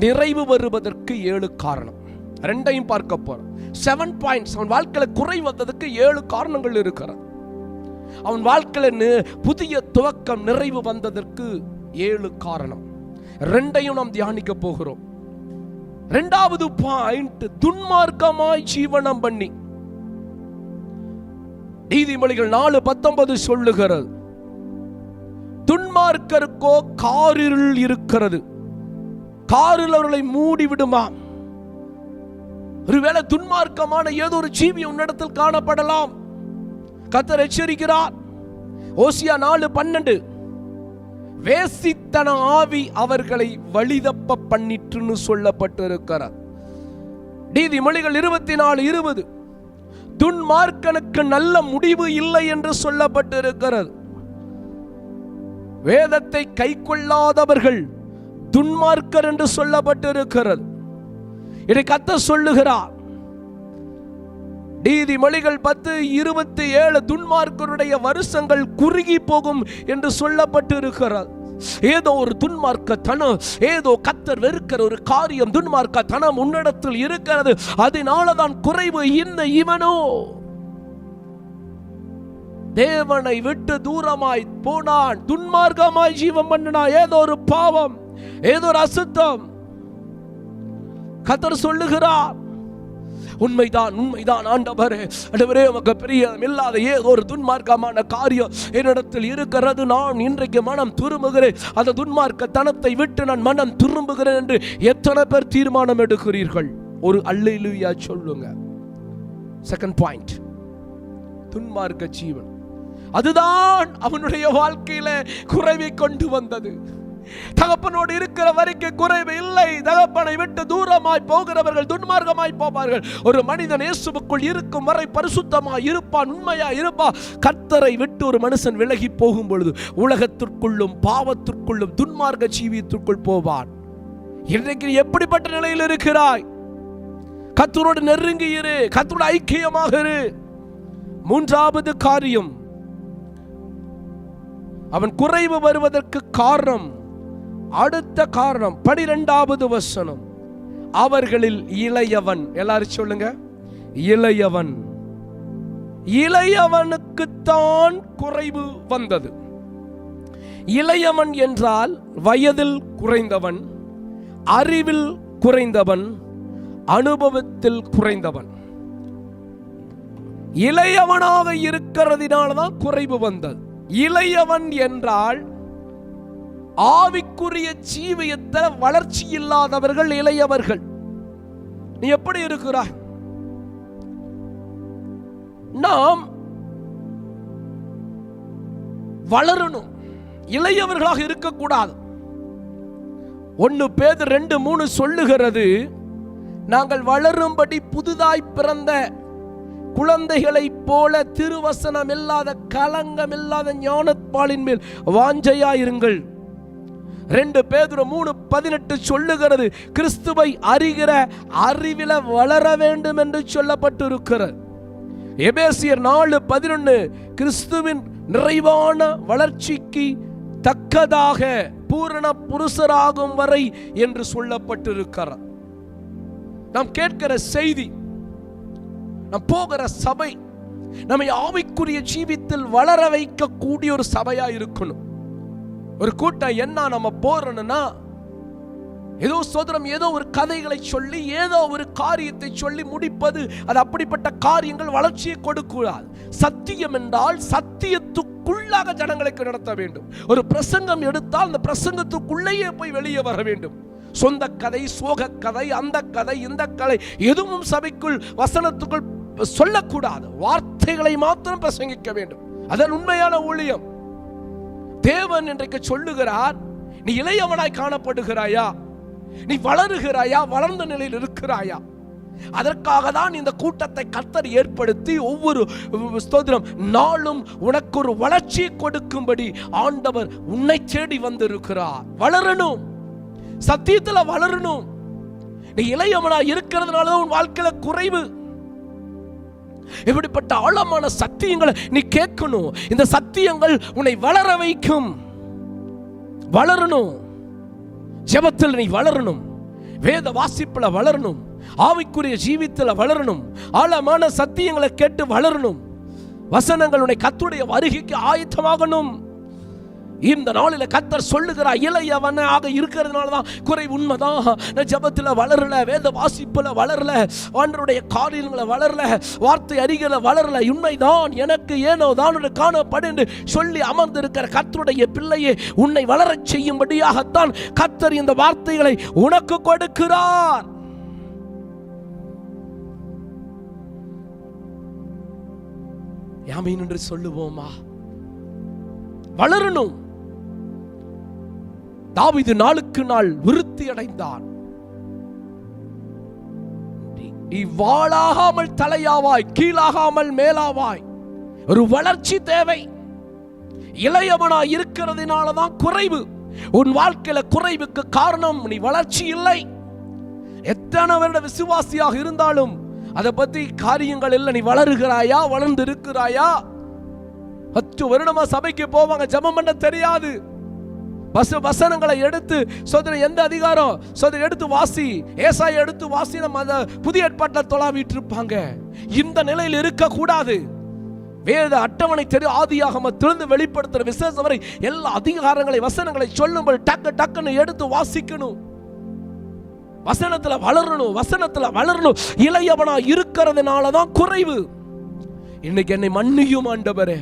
நிறைவு வருவதற்கு 7 காரணம். ரெண்டையும் பார்க்க போறோம். 7 பாயிண்ட்ஸ். அவன் வாழ்க்கையில குறை வந்ததுக்கு 7 காரணங்கள் இருக்கிறது. அவன் வாழ்க்கையில புதிய துவக்கம், நிறைவு வந்ததற்கு 7 காரணம். ரெண்டையும் நாம் தியானிக்க போகிறோம். இரண்டாவது பாயிண்ட், துன்மார்க்கமாய் ஜீவனம் பண்ணி. நீதிமொழிகள் 4:19 சொல்லுகிறது, துன்மார்க்கருக்கோ காரிருள் இருக்கிறது, காரில் அவர்களை மூடி விடுமா. ஒருவேளை துன்மார்க்கமான ஏதோ ஒரு ஜீவி உன்னிடத்தில் காணப்படலாம். கர்த்தர் எச்சரிக்கிறார். ஓசியா 4:12, வேசித்தன ஆவி அவர்களை வழிதப்ப பண்ணிட்டுன்னு சொல்லப்பட்டிருக்கிறார். நீதிமொழிகள் 24:20, துன்மார்க்கனுக்கு நல்ல முடிவு இல்லை என்று சொல்லப்பட்டிருக்கிறது. வேதத்தை கை கொள்ளாதவர்கள் துன்மார்க்கர் என்று சொல்லப்பட்டிருக்கிறது. இதை கர்த்தர் சொல்லுகிறார். நீதிமொழிகள் 10:27, துன்மார்க்கருடைய வருஷங்கள் குறுகி போகும் என்று சொல்லப்பட்டிருக்கிறது. ஏதோ ஒரு துன்மார்க்கத்தனம், ஏதோ கர்த்தர் வெறுக்கிற ஒரு காரியம், துன்மார்க்கத்தனம் உன்னிடத்தில் இருக்கிறது. அதனாலதான் குறைவு. இவனோ தேவனை விட்டு தூரமாய் போனான், துன்மார்க்கமாய் ஜீவம் பண்ணினான். ஏதோ ஒரு பாவம், ஏதோ ஒரு அசுத்தம். கர்த்தர் சொல்லுகிறார், உண்மைதான், உண்மைதான் ஆண்டவரே, ஆண்டவரே உமக்கு பிரியம் இல்லாத ஏதோ ஒரு துன்மார்க்கமான காரியம் என்னிடத்தில் இருக்கிறது. நான் இன்றைக்கு மனம் திரும்புகிறேன், அந்த துன்மார்க்கத்தனத்தை விட்டு நான் மனம் திரும்புகிறேன் என்று எத்தனை பேர் தீர்மானம் எடுக்கிறீர்கள்? ஒரு அல்லேலூயா சொல்லுங்க. செகண்ட் பாயிண்ட், துன்மார்க்க ஜீவன். அதுதான் அவனுடைய வாழ்க்கையில குறைவை கொண்டு வந்தது. தகப்பனோடு இருக்கிற வரைக்கும் குறைவு இல்லை. தகப்பனை விட்டு தூரமாய் போகிறவர்கள் துன்மார்க்கமாய் போவார்கள். ஒரு மனிதன் இயேசுவுக்குள் இருக்கும் வரை பரிசுத்தமாய் இருப்பான், உண்மையாய் இருப்பான். கர்த்தரை விட்டு ஒரு மனுஷன் விலகி போகும் பொழுது உலகத்திற்குள்ளும் பாவத்திற்குள்ளும் துன்மார்க்க ஜீவியத்திற்குள் போவான். இன்றைக்கு எப்படிப்பட்ட நிலையில் இருக்கிறாய்? கர்த்தரோடு நெருங்கி இரு, கர்த்தரோடு ஐக்கியமாக இரு. மூன்றாவது காரியம், அவன் குறைவு வருவதற்கு காரணம், அடுத்த காரணம் 12வது வசனம், அவர்களில் இளையவன். எல்லாரும் சொல்லுங்க, இளையவன். இளையவனுக்குத்தான் குறைவு வந்தது. இளையவன் என்றால் வயதில் குறைந்தவன், அறிவில் குறைந்தவன், அனுபவத்தில் குறைந்தவன். இளையவனாக இருக்கிறதினால்தான் குறைவு வந்தது. இளையவன் என்றால் ஆவிக்குரிய ஜீவியத்தில் வளர்ச்சி இல்லாதவர்கள் இளையவர்கள். நீ எப்படி இருக்கிறாய்? நாம் வளரணும், இளையவர்களாக இருக்கக்கூடாது. 1 பேதுரு 2:3 சொல்லுகிறது, நாங்கள் வளரும்படி புதுதாய் பிறந்த குழந்தைகளைப் போல திருவசனம் இல்லாத, கலங்கம் இல்லாத ஞானப்பாலின் மேல் வாஞ்சையாயிருங்கள். 2 பேதுரு 3:18 சொல்லுகிறது, கிறிஸ்துவை அறிகிற அறிவில வளர வேண்டும் என்று சொல்லப்பட்டிருக்கிறது. எபேசியர் 4:11 கிறிஸ்துவின் நிறைவான வளர்ச்சிக்கு தக்கதாக பூரண புருஷராகும் வரை என்று சொல்லப்பட்டிருக்கிறார். நாம் கேட்கிற செய்தி, நாம் போகிற சபை நம்மை ஆவிக்குரிய ஜீவித்தில் வளர வைக்கக்கூடிய ஒரு சபையா இருக்கணும். ஒரு கூட்டம் என்ன நம்ம போறோம்னா ஏதோ சோதரம் ஏதோ ஒரு கதைகளை சொல்லி ஏதோ ஒரு காரியத்தை சொல்லி முடிப்பது, அது அப்படிப்பட்ட காரியங்கள் வளர்ச்சியை கொடுக்கூடாது. சத்தியம் என்றால் சத்தியத்துக்குள்ளாக ஜனங்களுக்கு நடத்த வேண்டும். ஒரு பிரசங்கம் எடுத்தால் அந்த பிரசங்கத்துக்குள்ளேயே போய் வெளியே வர வேண்டும். சொந்த கதை, சோக கதை, அந்த கதை, இந்த கதை எதுவும் சபைக்குள் வசனத்துக்குள் சொல்லக்கூடாது. வார்த்தைகளை மாத்திரம் பிரசங்கிக்க வேண்டும். அதன் உண்மையான ஊழியம். தேவன் இன்றைக்கு சொல்லுகிறார், நீ இளையவனாய் காணப்படுகிறாயா, நீ வளருகிறாயா, வளர்ந்த நிலையில் இருக்கிறாயா? அதற்காக தான் இந்த கூட்டத்தை கர்த்தர் ஏற்படுத்தி ஒவ்வொரு ஸ்தோத்திரம் நாளும் உனக்கு ஒரு வளர்ச்சியை கொடுக்கும்படி ஆண்டவர் உன்னை தேடி வந்திருக்கிறார். வளரணும், சத்தியத்துல வளரணும். நீ இளையவனா இருக்கிறதுனால உன் வாழ்க்கையில குறைவு. இப்படிப்பட்ட ஆழமான சத்தியங்களை நீ கேட்கணும். இந்த சத்தியங்கள் உன்னை வளர வைக்கும். வளரணும், ஜெபத்தில் நீ வளரணும், வேத வாசிப்புல வளரணும், ஆவிக்குரிய ஜீவித்துல வளரணும், ஆழமான சத்தியங்களை கேட்டு வளரணும். வசனங்கள் உன்னை கர்த்தருடைய வருகைக்கு ஆயத்தமாகணும். இந்த நாளில கர்த்தர் சொல்லுகிறார், இளையவனாக இருக்கிறதுனால தான் குறை. உண்மைதான், நான் ஜெபத்துல வளரல, வேத வாசிப்புல வளரல, ஆண்டவருடைய காரியங்களை வளரல, வார்த்தை அறிகையில வளரல. உண்மைதான், எனக்கு ஏனோ தான் காணப்படு என்று சொல்லி அமர்ந்திருக்கிற கர்த்தருடைய பிள்ளையே, உன்னை வளரச் செய்யும்படியாகத்தான் கர்த்தர் இந்த வார்த்தைகளை உனக்கு கொடுக்கிறார். ஆமென் என்று சொல்லுவோமா? வளரணும். தாவீது நாளுக்கு நாள் விருத்தி அடைந்தான். நீ வாளாகாமல் தலையாவாய், கீழாகாமல் மேலாவாய். ஒரு வளர்ச்சி தேவை. இளையவனாய் இருக்கிறதுனாலதான் குறைவு. உன் வாழ்க்கையில குறைவுக்கு காரணம் நீ வளர்ச்சி இல்லை. எத்தனை வருட விசுவாசியாக இருந்தாலும் அதை பத்தி காரியங்கள் இல்லை. நீ வளருகிறாயா, வளர்ந்து இருக்கிறாயா? 10 வருடமா சபைக்கு போவாங்க, ஜெபம் பண்ண தெரியாது. வசனங்களை எடுத்து சோதனை எந்த அதிகாரம் சோதனை எடுத்து வாசி, ஏசாயா எடுத்து வாசி, நம்ம அந்த புதிய ஏற்பாட்டில் தொலாவிட்டு இருப்பாங்க. இந்த நிலையில் இருக்க கூடாது. வேத அட்டவணை தெரியும், ஆதியாகமத்திலிருந்து வெளிப்படுத்துற விசேஷம் வரை எல்லா அதிகாரங்களை வசனங்களை சொல்லும்போது டக்கு டக்குன்னு எடுத்து வாசிக்கணும். வசனத்துல வளரணும், வசனத்துல வளரணும். இளையவனா இருக்கிறதுனாலதான் குறைவு. இன்னைக்கு என்னை மன்னியும் ஆண்டவரே,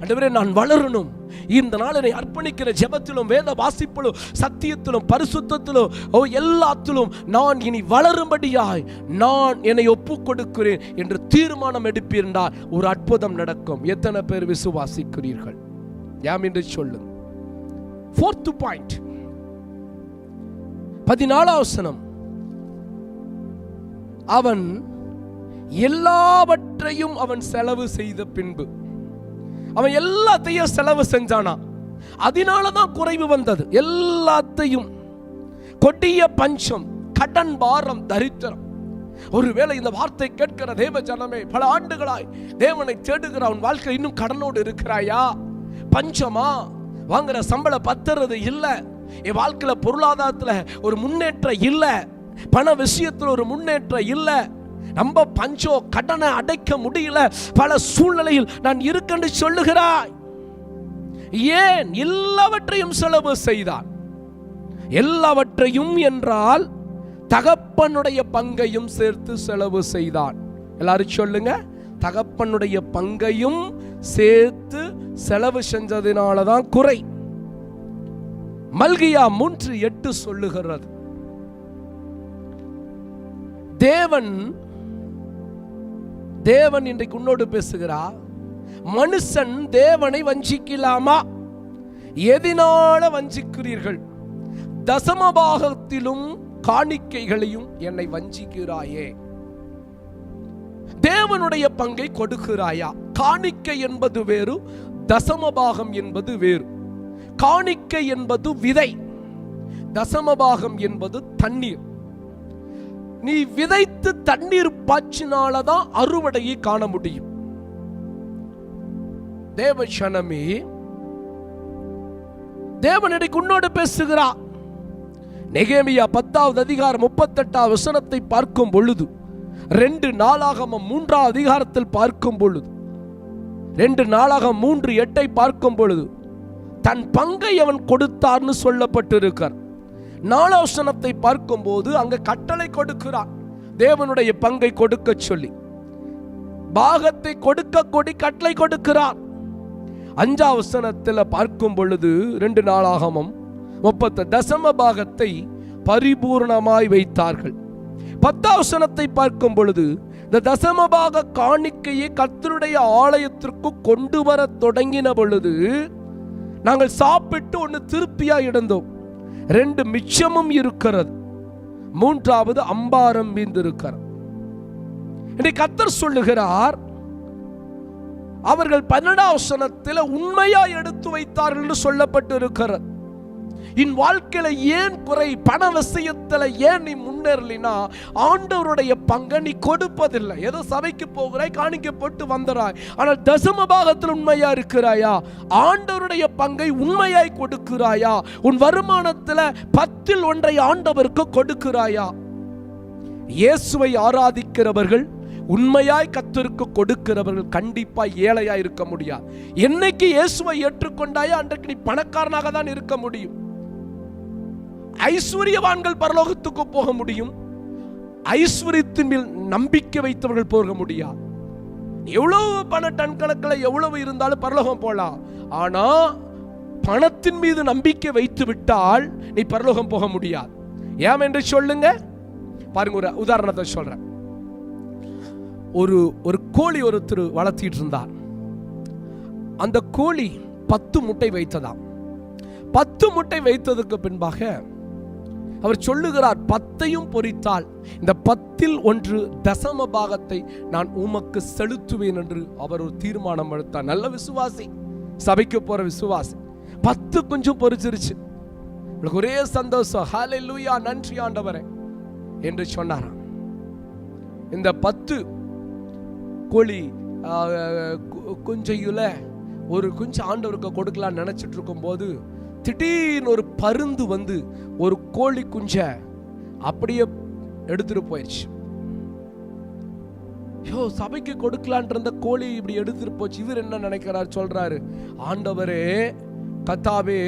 ஆண்டவரே நான் வளரணும். இந்த நாளை அர்ப்பணிக்கிற ஜெபத்திலும் வேத வாசிப்பிலும் சத்தியத்திலும் பரிசுத்தத்திலும் எல்லாத்திலும் நான் இனி வளரும்படியாய் நான் என்னை ஒப்புக் கொடுக்கிறேன் என்று தீர்மானம் எடுப்பீர்கள், ஒரு அற்புதம் நடக்கும். எத்தனை பேர் விசுவாசிக்கிறீர்கள்? யாம் என்று சொல்லுங்க. 4th பாயிண்ட், 14வது வசனம். அவன் எல்லாவற்றையும் அவன் செலவு செய்த பின்பு, அவன் எல்லாத்தையும் செலவு செஞ்சானா, அதனாலதான் குறைவு வந்தது. எல்லாத்தையும், கொடிய பஞ்சம், கடன் பாரம், தரித்திரம். ஒருவேளை இந்த வார்த்தை கேட்கிற தேவ ஜனமே, பல ஆண்டுகளாய் தேவனை தேடுகிற உன் வாழ்க்கை இன்னும் கடனோடு இருக்கிறாயா? பஞ்சமா? வாங்குற சம்பளம் பத்துறது இல்ல, என் வாழ்க்கையில பொருளாதாரத்துல ஒரு முன்னேற்றம் இல்ல, பண விஷயத்துல ஒரு முன்னேற்றம் இல்ல, நம்ம பஞ்சம், கடனை அடைக்க முடியல, பல சூழ்நிலையில் நான் இருக்கேன்னு சொல்லுகிறாய். ஏன்? எல்லாவற்றையும் செலவு செய்தான். எல்லாவற்றையும் என்றால் தகப்பனுடைய பங்கையும் சேர்த்து செலவு செய்தான். எல்லாரும் சொல்லுங்க, தகப்பனுடைய பங்கையும் சேர்த்து செலவு செஞ்சதினாலதான் குறை. மல்கியா 3:8 சொல்லுகிறது, தேவன் இன்றைக்கு உன்னோடு பேசுகிறார். மனுஷன் தேவனை வஞ்சிக்கலாமா? எதனால வஞ்சிக்கிறீர்கள்? தசமபாகத்திலும் காணிக்கைகளையும் என்னை வஞ்சிக்கிறாயே. தேவனுடைய பங்கை கொடுக்கிறாயா? காணிக்கை என்பது வேறு, தசமபாகம் என்பது வேறு. காணிக்கை என்பது விதை, தசமபாகம் என்பது தண்ணீர். நீ விதைத்து தண்ணீர் பாய்ச்சினாலதான் அறுவடையை காண முடியும். தேவ ஜனமே, தேவன் இன்றைக்கு உன்னோடு பேசுகிறார். நெகேமியா 10வது அதிகாரம் 38வது வசனத்தை பார்க்கும் பொழுது, 2 நாளாகமம் 3வது அதிகாரத்தில் பார்க்கும் பொழுது, 2 நாளாகமம் 3:8 பார்க்கும் பொழுது தன் பங்கை அவன் கொடுத்தார்னு சொல்லப்பட்டிருக்கிறார். 4வது வசனத்தை பார்க்கும் போது அங்க கட்டளை கொடுக்கிறார், தேவனுடைய பங்கை கொடுக்க சொல்லி, பாகத்தை கொடுக்க கட்டளை கொடுக்கிறார். 5வது வசனத்தில் பார்க்கும் பொழுது 2 நாளாகமம் 30 தசம பாகத்தை பரிபூர்ணமாய் வைத்தார்கள். 10வது வசனத்தை பார்க்கும் பொழுது இந்த தசம பாக காணிக்கையை கர்த்தருடைய ஆலயத்திற்கு கொண்டு வர தொடங்கின பொழுது நாங்கள் சாப்பிட்டு ஒன்று திருப்தியா இருந்தோம், 2 மிச்சமும் இருக்கிறது, 3வது அம்பாரம் மீந்திருக்கிறது. இன்றைக்கு கர்த்தர் சொல்லுகிறார், அவர்கள் 12வது வசனத்தில் உண்மையா எடுத்து வைத்தார்கள் என்று சொல்லப்பட்டு இருக்கிறது. என் வாழ்க்கையில ஏன் குறை, பண விஷயத்துல ஏன் நீ முன்னேறலினா, ஆண்டவருடைய பங்கை நீ கொடுப்பதில்லை. ஏதோ சபைக்கு போகிறாய், காணிக்கை போட்டு வந்துறாய், ஆனால் தசம பாகத்தில் உண்மையா இருக்கிறாயா? ஆண்டவருடைய பங்கை உண்மையாய் கொடுக்கிறாயா? உன் வருமானத்துல 10ல் 1 ஆண்டவருக்கு கொடுக்கிறாயா? இயேசுவை ஆராதிக்கிறவர்கள், உண்மையாய் கர்த்தருக்கு கொடுக்கிறவர்கள் கண்டிப்பா ஏழையா இருக்க முடியாது. என்னைக்கு இயேசுவை ஏற்றுக்கொண்டாயா அன்றைக்கு நீ பணக்காரனாக தான் இருக்க முடியும். ஐஸ்வர்யவான்கள் பரலோகத்துக்கு போக முடியும், ஐஸ்வர்யத்தின் மேல் நம்பிக்கை வைத்தவர்கள் போக முடியாது. எவ்வளவு பண டன் கணக்கில் எவ்வளவு இருந்தாலும் பரலோகம் போகலாம், ஆனா பணத்தின் மீது நம்பிக்கை வைத்து விட்டால் நீ பரலோகம் போக முடியாது. ஏன் என்று சொல்லுங்க பாருங்க, ஒரு உதாரணத்தை சொல்றேன். ஒரு கோழி ஒருத்தர் வளர்த்திட்டு இருந்தார். அந்த கோழி 10 முட்டை வைத்ததாம். 10 முட்டை வைத்ததுக்கு பின்பாக அவர் சொல்லுகிறார், 10ஐயும் பொறித்தால் இந்த 10ல் 1 தசம பாகத்தை நான் உமக்கு செலுத்துவேன் என்று அவர் ஒரு தீர்மானம் எடுத்தார். நல்ல விசுவாசி, சபைக்கு போற விசுவாசி. 10 கொஞ்சம் பொறிச்சிருச்சு, ஒரே சந்தோஷம், ஹல்லேலூயா, நன்றி ஆண்டவரே என்று சொன்னாராம். இந்த 10 கோழி குஞ்சையுல ஒரு குஞ்சு ஆண்டவருக்கு கொடுக்கலான்னு நினைச்சிட்டு இருக்கும் போது திடீர்னு ஒரு பருந்து வந்து ஒரு கோழி குஞ்ச அப்படியே எடுத்துட்டு போயிடுச்சு. சபைக்கு கொடுக்கலான் இருந்த கோழி இப்படி எடுத்துட்டு போச்சு. இவர் என்ன நினைக்கிறார், சொல்றாரு, ஆண்டவரே கர்த்தாவே,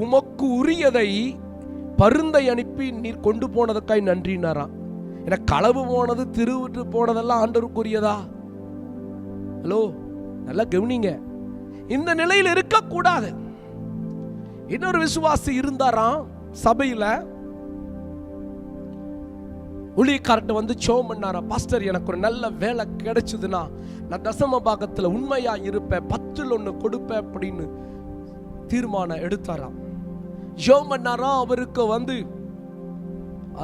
உமக்கு உரியதை பருந்தை அனுப்பி நீர் கொண்டு போனதுக்காய் நன்றினாராம். எனக்கு களவு போனது, திருவிட்டு போனதெல்லாம் ஆண்டவருக்குரியதா? ஹலோ, நல்லா கவனிங்க. இந்த நிலையில் இருக்க கூடாது. இன்னொரு விசுவாசி இருந்தாராம் சபையில. ஊழியக்காரர்ட்ட வந்து ஜெபம் பண்ணாரா, பாஸ்டர் எனக்கு ஒரு நல்ல வேலை கிடைச்சதுன்னா நான் தசம பாகத்துல உண்மையா இருப்பேன், 10ல் 1 கொடுப்பேன் அப்படின்னு தீர்மானம் எடுத்தாராம். ஜெபம் பண்ணாரா. அவருக்கு வந்து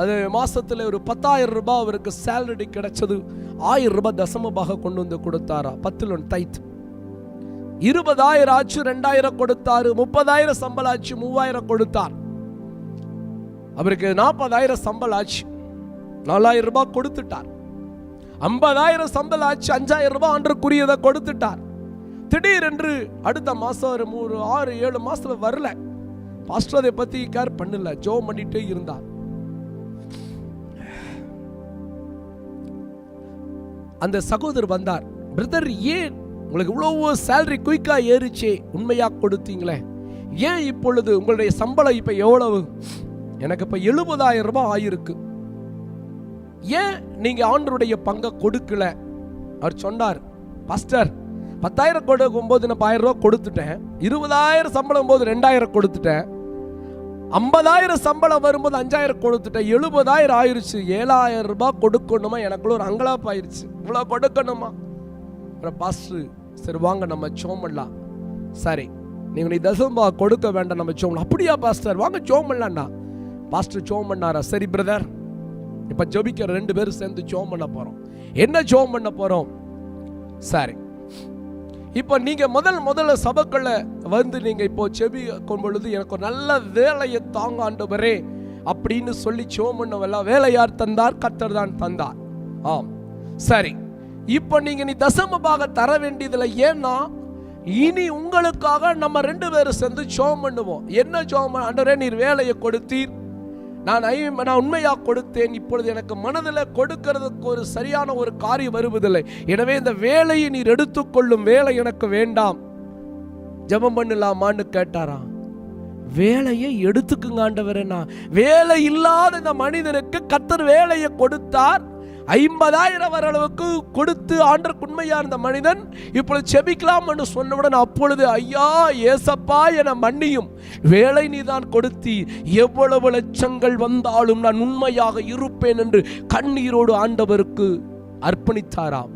அது மாசத்துல ஒரு 10,000 ரூபாய் அவருக்கு சேலரி கிடைச்சது. 1000 ரூபாய் தசம பாகம் கொண்டு வந்து கொடுத்தாரா. 10ல் 1 தைத். 20,000 ஆச்சு, 2,000 கொடுத்தாரு. 30,000 சம்பளம் ஆச்சு, 3,000 கொடுத்தார். அவருக்கு 40,000 சம்பளம் ஆச்சு, 4,000 ரூபாய் கொடுத்துட்டார். 50,000 சம்பளம் ஆச்சு, 5,000 ரூபாய் ஆண்டவருக்குரியதை கொடுத்துட்டார். திடீரென்று அடுத்த மாசம் ஒரு 6-7 மாசத்துல வரல. பாஸ்டர் அதை பத்தி கேர் பண்ணல, ஜெபம் பண்ணிட்டே இருந்தார். அந்த சகோதரர் வந்தார், பிரதர் ஏன் உங்களுக்கு இவ்வளவு சேலரி குயிக்கா ஏறிச்சே, உண்மையா கொடுத்தீங்களே, ஏன் இப்பொழுது உங்களுடைய சம்பளம் இப்ப எவ்வளவு? எனக்கு இப்ப 70,000 ரூபாய் ஆயிருக்கு, ஏன் நீங்க ஆண்டவருடைய பங்கை கொடுக்கல? அவர் சொன்னார், பாஸ்டர் 10,000 கொடுக்கும் போது நான் 1,000 ரூபாய் கொடுத்துட்டேன், 20,000 சம்பளம் போது 2,000 கொடுத்துட்டேன், 50,000 சம்பளம் வரும்போது 5,000 கொடுத்துட்டேன், 70,000 ஆயிருச்சு, 7,000 ரூபாய் கொடுக்கணுமா? எனக்குள்ள ஒரு அங்கலாப்பு ஆயிருச்சு, இவ்வளவு கொடுக்கணுமா? பாஸ்டர் சரி வாங்க நம்ம ஜெபம் பண்ணலாம். சரி நீங்க நீ தசம கொடுக்க வேண்டாம், நம்ம ஜெபம். அப்படியா பாஸ்டர், வாங்க ஜெபம் பண்ணலாம்டா. பாஸ்டர் ஜெபம் பண்ணாரா? சரி பிரதர், இப்ப ஜெபிக்கிற 2 பேரும் சேர்ந்து ஜெபம் பண்ண போறோம். என்ன ஜெபம் பண்ண போறோம்? சரி, இப்போ நீங்க முதல்ல சபைக்குள்ள வந்து நீங்க இப்போ ஜெபிக்கும் பொழுது எனக்கு ஒரு நல்ல வேலையை தாங்க ஆண்டவரே அப்படின்னு சொல்லி ஜெபம் பண்ணவெல்லாம் வேலை யார் தந்தார்? கர்த்தர் தான் தந்தார். ஆம், சரி. இப்போ நீ தசம பாகம் தர வேண்டியதில்லை. ஏன்னா இனி உங்களுக்காக நம்ம 2 பேரும் சேர்ந்து ஜெபம் பண்ணுவோம். என்ன ஜெபம்? ஆண்டவரே, நீர் வேலையை கொடுத்தீர், நான் உண்மையா கொடுத்தேன். இப்பொழுது எனக்கு மனதில் கொடுக்கிறதுக்கு ஒரு சரியான ஒரு காரியம் வருவதில்லை. எனவே இந்த வேலையை நீர் எடுத்துக்கொள்ளும் வேலை எனக்கு வேண்டாம். ஜெபம் பண்ணலாமான்னு கேட்டாராம். வேலையை எடுத்துக்குங்க ஆண்டவரே. வேலை இல்லாத இந்த மனிதனுக்கு கர்த்தர் வேலையை கொடுத்தார். 50,000 அளவுக்கு கொடுத்து ஆண்டவருக்கு உண்மையா இருந்த மனிதன் இப்பொழுது செபிக்கலாம் என்று சொன்னவுடன், அப்பொழுது ஐயா ஏசப்பா என மன்னியும், வேலை நீதான் கொடுத்தி, எவ்வளவு லட்சங்கள் வந்தாலும் நான் உண்மையாக இருப்பேன் என்று கண்ணீரோடு ஆண்டவருக்கு அர்ப்பணித்தாராம்.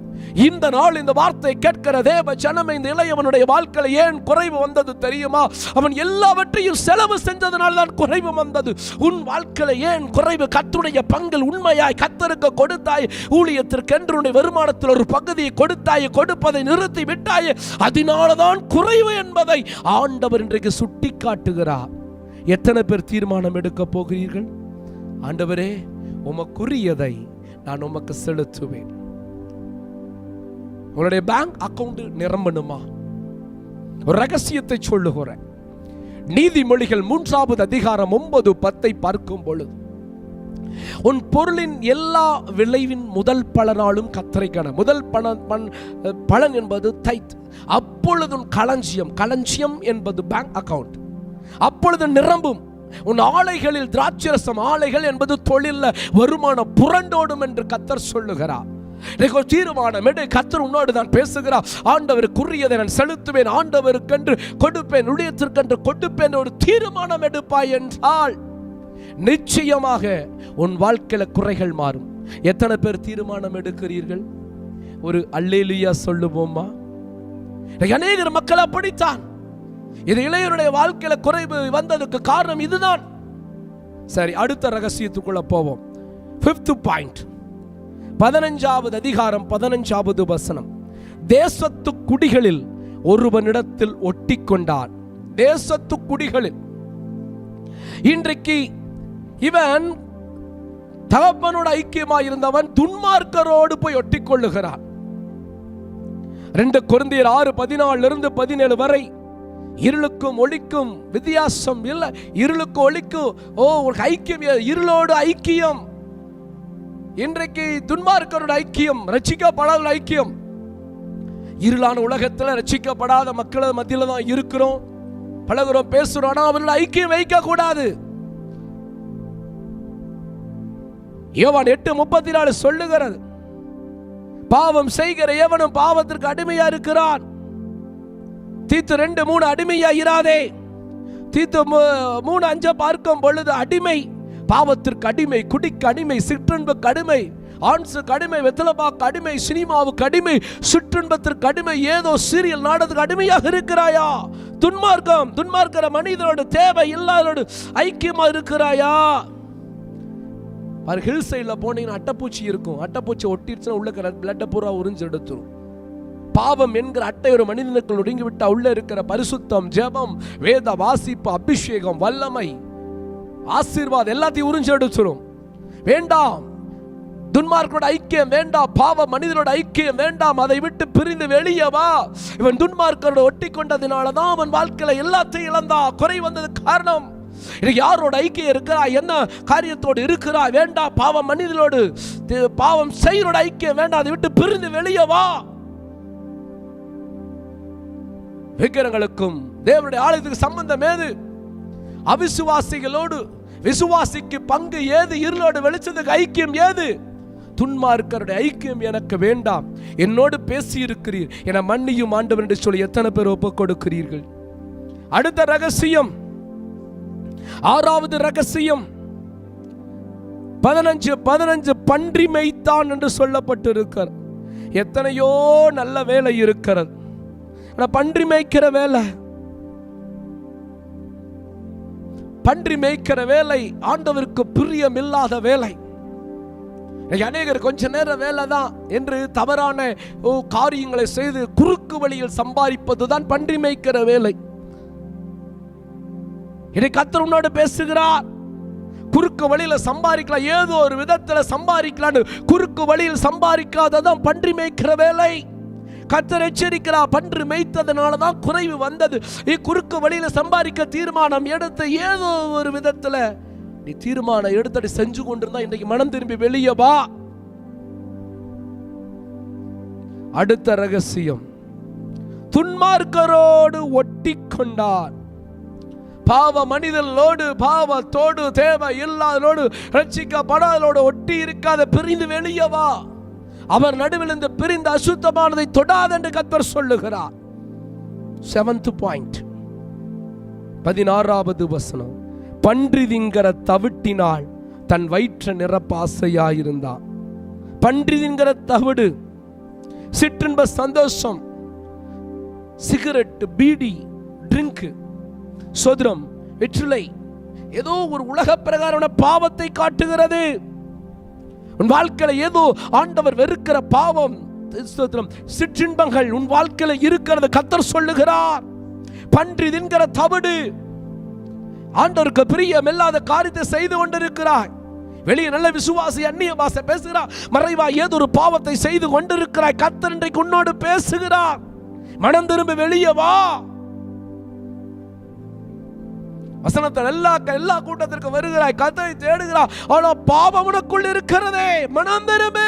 இந்த நாள் இந்த வார்த்தை கேட்கிற தேவ ஜனமே, இந்த இளையவனுடைய வாழ்க்கையில் ஏன் குறைவு வந்தது தெரியுமா? அவன் எல்லாவற்றையும் செலவு செஞ்சதனால் தான் குறைவு வந்தது. உன் வாழ்க்கையில் ஏன் குறைவு? கர்த்தருடைய பங்கில் உண்மையாய் கர்த்தருக்கு கொடுத்தாய், ஊழியத்திற்கு என்று வருமானத்தில் ஒரு பகுதியை கொடுத்தாய், கொடுப்பதை நிறுத்தி விட்டாய், அதனாலதான் குறைவு என்பதை ஆண்டவர் இன்றைக்கு சுட்டி காட்டுகிறார். எத்தனை பேர் தீர்மானம் எடுக்க போகிறீர்கள்? ஆண்டவரே, உமக்குரியதை நான் உமக்கு செலுத்துவேன். உங்களுடைய பேங்க் அக்கவுண்ட் நிரம்பணுமா? ஒரு ரகசியத்தை சொல்லுகிறேன். நீதிமொழிகள் 3வது அதிகாரம் 9-10 பார்க்கும் பொழுது, உன் பொருளின் எல்லா விளைவின் முதல் பலனாலும் கத்தரைக்கான முதல் பலன் என்பது தைத். அப்பொழுது உன் களஞ்சியம் என்பது பேங்க் அக்கவுண்ட், அப்பொழுது நிரம்பும். உன் ஆலைகளில் திராட்சரசம், ஆலைகள் என்பது தொழில் வருமானம் புரண்டோடும் என்று கர்த்தர் சொல்லுகிறார். தீர்மானம் எடு. கர்த்தர் உன்னோடு தான் பேசுகிறார். ஆண்டவருக்குரியதை நான் செலுத்துவேன், ஆண்டவருக்கென்று கொடுப்பேன், ஊழியத்திற்கென்று கொடுப்பேன். ஒரு தீர்மானம் எடுப்பாய் என்றால் நிச்சயமாக உன் வாழ்க்கையில குறைகள் மாறும். எத்தனை பேர் தீர்மானம் எடுக்கிறீர்கள்? ஒரு அல்லேலூயா சொல்லுவோமா? அநேகர் மக்கள் அப்படித்தான். இது இளையருடைய வாழ்க்கையில குறைவு வந்ததுக்கு காரணம் இதுதான். சரி, அடுத்த ரகசியத்துக்குள்ள போவோம். 5th பாயிண்ட், 15வது அதிகாரம் 15வது வசனம். தேசத்து குடிகளில் ஒருவனிடத்தில் ஒட்டி கொண்டான். தேசத்து குடிகளில் இன்றைக்கு இவன் தகப்பனோடு ஐக்கியமாக இருந்தவன் துன்மார்க்கரோடு போய் ஒட்டி கொள்ளுகிறான். 2 கொரிந்தியர் 6:14-17 வரை இருளுக்கும் ஒளிக்கும் வித்தியாசம் இல்லை. இருளுக்கும் ஒளிக்கும் ஒரு ஐக்கியம், இருளோடு ஐக்கியம். இன்றைக்கு துன்மார்க்கரோட ஐக்கியம், ரட்சிக்கப்படாத ஐக்கியம். இருளான உலகத்தில் ரட்சிக்கப்படாத மக்கள் மத்தியில தான் இருக்கிறோம், பழகுறோம், பேசுறோம். ஆனா அவர்களோட ஐக்கியம் வைக்க கூடாது. யோவான் 8:34 சொல்லுகிறது, பாவம் செய்கிற எவனும் பாவத்திற்கு அடிமையா இருக்கிறான். தீத்து 2:3 அடிமையா இராதே. தீத்து 3:5 பார்க்கும் பொழுது அடிமை, பாவத்திற்கு அடிமை, குடிக்கு அடிமை, சிற்றின்புக்கு அடிமை, ஆன்ஸுக்கு அடிமை, வெத்தலைபாக்கு அடிமை, சினிமாவுக்கு அடிமை, சிற்றின்பத்திற்கு அடிமை, ஏதோ சீரியல் நாடகத்துக்கு அடிமையாக இருக்கிறாயா? துன்மார்க்கிற மனிதனோடு தேவை இல்லாதோடு ஐக்கியமா இருக்கிறாயா? ஹில் சைடில் போனீங்கன்னா அட்டைப்பூச்சி இருக்கும். அட்டைப்பூச்சி ஒட்டிடுச்சுன்னா உள்ள பிளட்டை பூரா உறிஞ்சு எடுத்துரும். பாவம் என்கிற அட்டை ஒரு மனிதனுக்குள் ஒடுங்கி விட்டா உள்ள இருக்கிற பரிசுத்தம், ஜெபம், வேத வாசிப்பு, அபிஷேகம், வல்லமை, ஆசீர்வாதம் எல்லாத்தையும் உறிஞ்சு எடுத்துரும். வேண்டாம். துன்மார்க்கோட ஐக்கியம் வேண்டாம், பாவ மனிதனோட ஐக்கியம் வேண்டாம். அதை விட்டு பிரிந்து வெளியே வா. இவன் துன்மார்க்கரோட ஒட்டி கொண்டதினாலதான் அவன் வாழ்க்கையில எல்லாத்தையும் இழந்தா. குறை வந்தது காரணம். யாரோட ஐக்கியம் இருக்கிறா? என்ன காரியத்தோடு இருக்கிறா? வேண்டாம். பாவ மனிதனோடு, பாவம் செய்யறோட ஐக்கியம் வேண்டாம். அதை விட்டு பிரிந்து வெளியே வா. விக்கிரங்களுக்கும் தேவனுடைய ஆலயத்துக்கு சம்பந்தம் ஏது? அவிசுவாசிகளோடு விசுவாசிக்கு பங்கு ஏது? இருளோடு வெளிச்சத்துக்கு ஐக்கியம் ஏது? துன்மார்க்கருடைய ஐக்கியம் எனக்கு வேண்டாம். என்னோடு பேசி இருக்கிறீர், என மன்னியும் ஆண்டவர் என்று சொல்லி எத்தனை பேர் ஒப்புக் கொடுக்கிறீர்கள்? அடுத்த ரகசியம், 6வது ரகசியம் 15 பன்றி மேய்த்தான் என்று சொல்லப்பட்டிருக்கிறது. எத்தனையோ நல்ல வேலை இருக்கிறது. பன்றி மேய்க்கிற வேலை, பன்றி மேய்க்கிற வேலை ஆண்டவருக்கு பிரியம் இல்லாத வேலை. அநேகர் கொஞ்ச நேரம் வேலை தான் என்று தவறான காரியங்களை செய்து குறுக்கு வழியில் சம்பாதிப்பதுதான் பன்றி மேய்க்கிற வேலை. இதை கர்த்தர் உன்னோடு பேசுகிறார். குறுக்கு வழியில சம்பாதிக்கலாம், ஏதோ ஒரு விதத்துல சம்பாதிக்கலாம். குறுக்கு வழியில் சம்பாதிக்காததான் பன்றி மேய்க்கிற வேலை. கர்த்தர் எச்சரிக்கிறார். பன்று மேய்த்ததனாலதான் குறைவு வந்தது. குறுக்கு வழியில சம்பாதிக்க தீர்மானம் எடுத்து ஏதோ ஒரு விதத்துல நீ தீர்மானம் எடுத்து செஞ்சு கொண்டிருந்தா இன்றைக்கு மனம் திரும்பி வெளியே வா. அடுத்த ரகசியம், துன்மார்க்கரோடு ஒட்டி கொண்டார். பாவ மனிதர்களோடு, பாவத்தோடு, தேவை இல்லாதோடு, ரட்சிக்கப்படாதோடு ஒட்டி இருக்காத, பிரிந்து வெளியே வா. அவர் நடுவில் இந்த பிரிந்த அசுத்தமானதை தொடாது என்று கர்த்தர் சொல்லுகிறார். 7th பாயிண்ட், 16வது வசனம். பன்றி தின்கிற தவிட்டினால் தன் வயிற்றை நிரப்ப ஆசையாயிருந்தான். பன்றி தின்கிற தவிடு, சிற்றின்ப சந்தோஷம், சிகரெட், பீடி, ட்ரிங்க், சோதரம், வெற்றிலை, ஏதோ ஒரு உலக பிரகாரமான பாவத்தை காட்டுகிறது. உன் வாழ்க்கையில ஏதோ ஆண்டவர் வெறுக்கிற பாவம், சிற்றின்பங்கள் உன் வாழ்க்கையில இருக்கிறது. கர்த்தர் சொல்லுகிறார், பன்றி தின்கிற தவிடு, ஆண்டவருக்கு பிரியமில்லாத காரியத்தை செய்து கொண்டிருக்கிறாய். வெளியே நல்ல விசுவாசி, அந்நிய பாஷை பேசுகிறார், மறைவா ஏதோ ஒரு பாவத்தை செய்து கொண்டிருக்கிறாய். கர்த்தர் இன்றைக்கு உன்னோடு பேசுகிறார். மனம் திரும்ப வெளியே வா. வசனத்தை எல்லா கூட்டத்திற்கு வருகிறாய், கர்த்தரை தேடுகிறாய், ஆனா பாவம் உனக்குள் இருக்கிறதே. மனம் திரும்பு,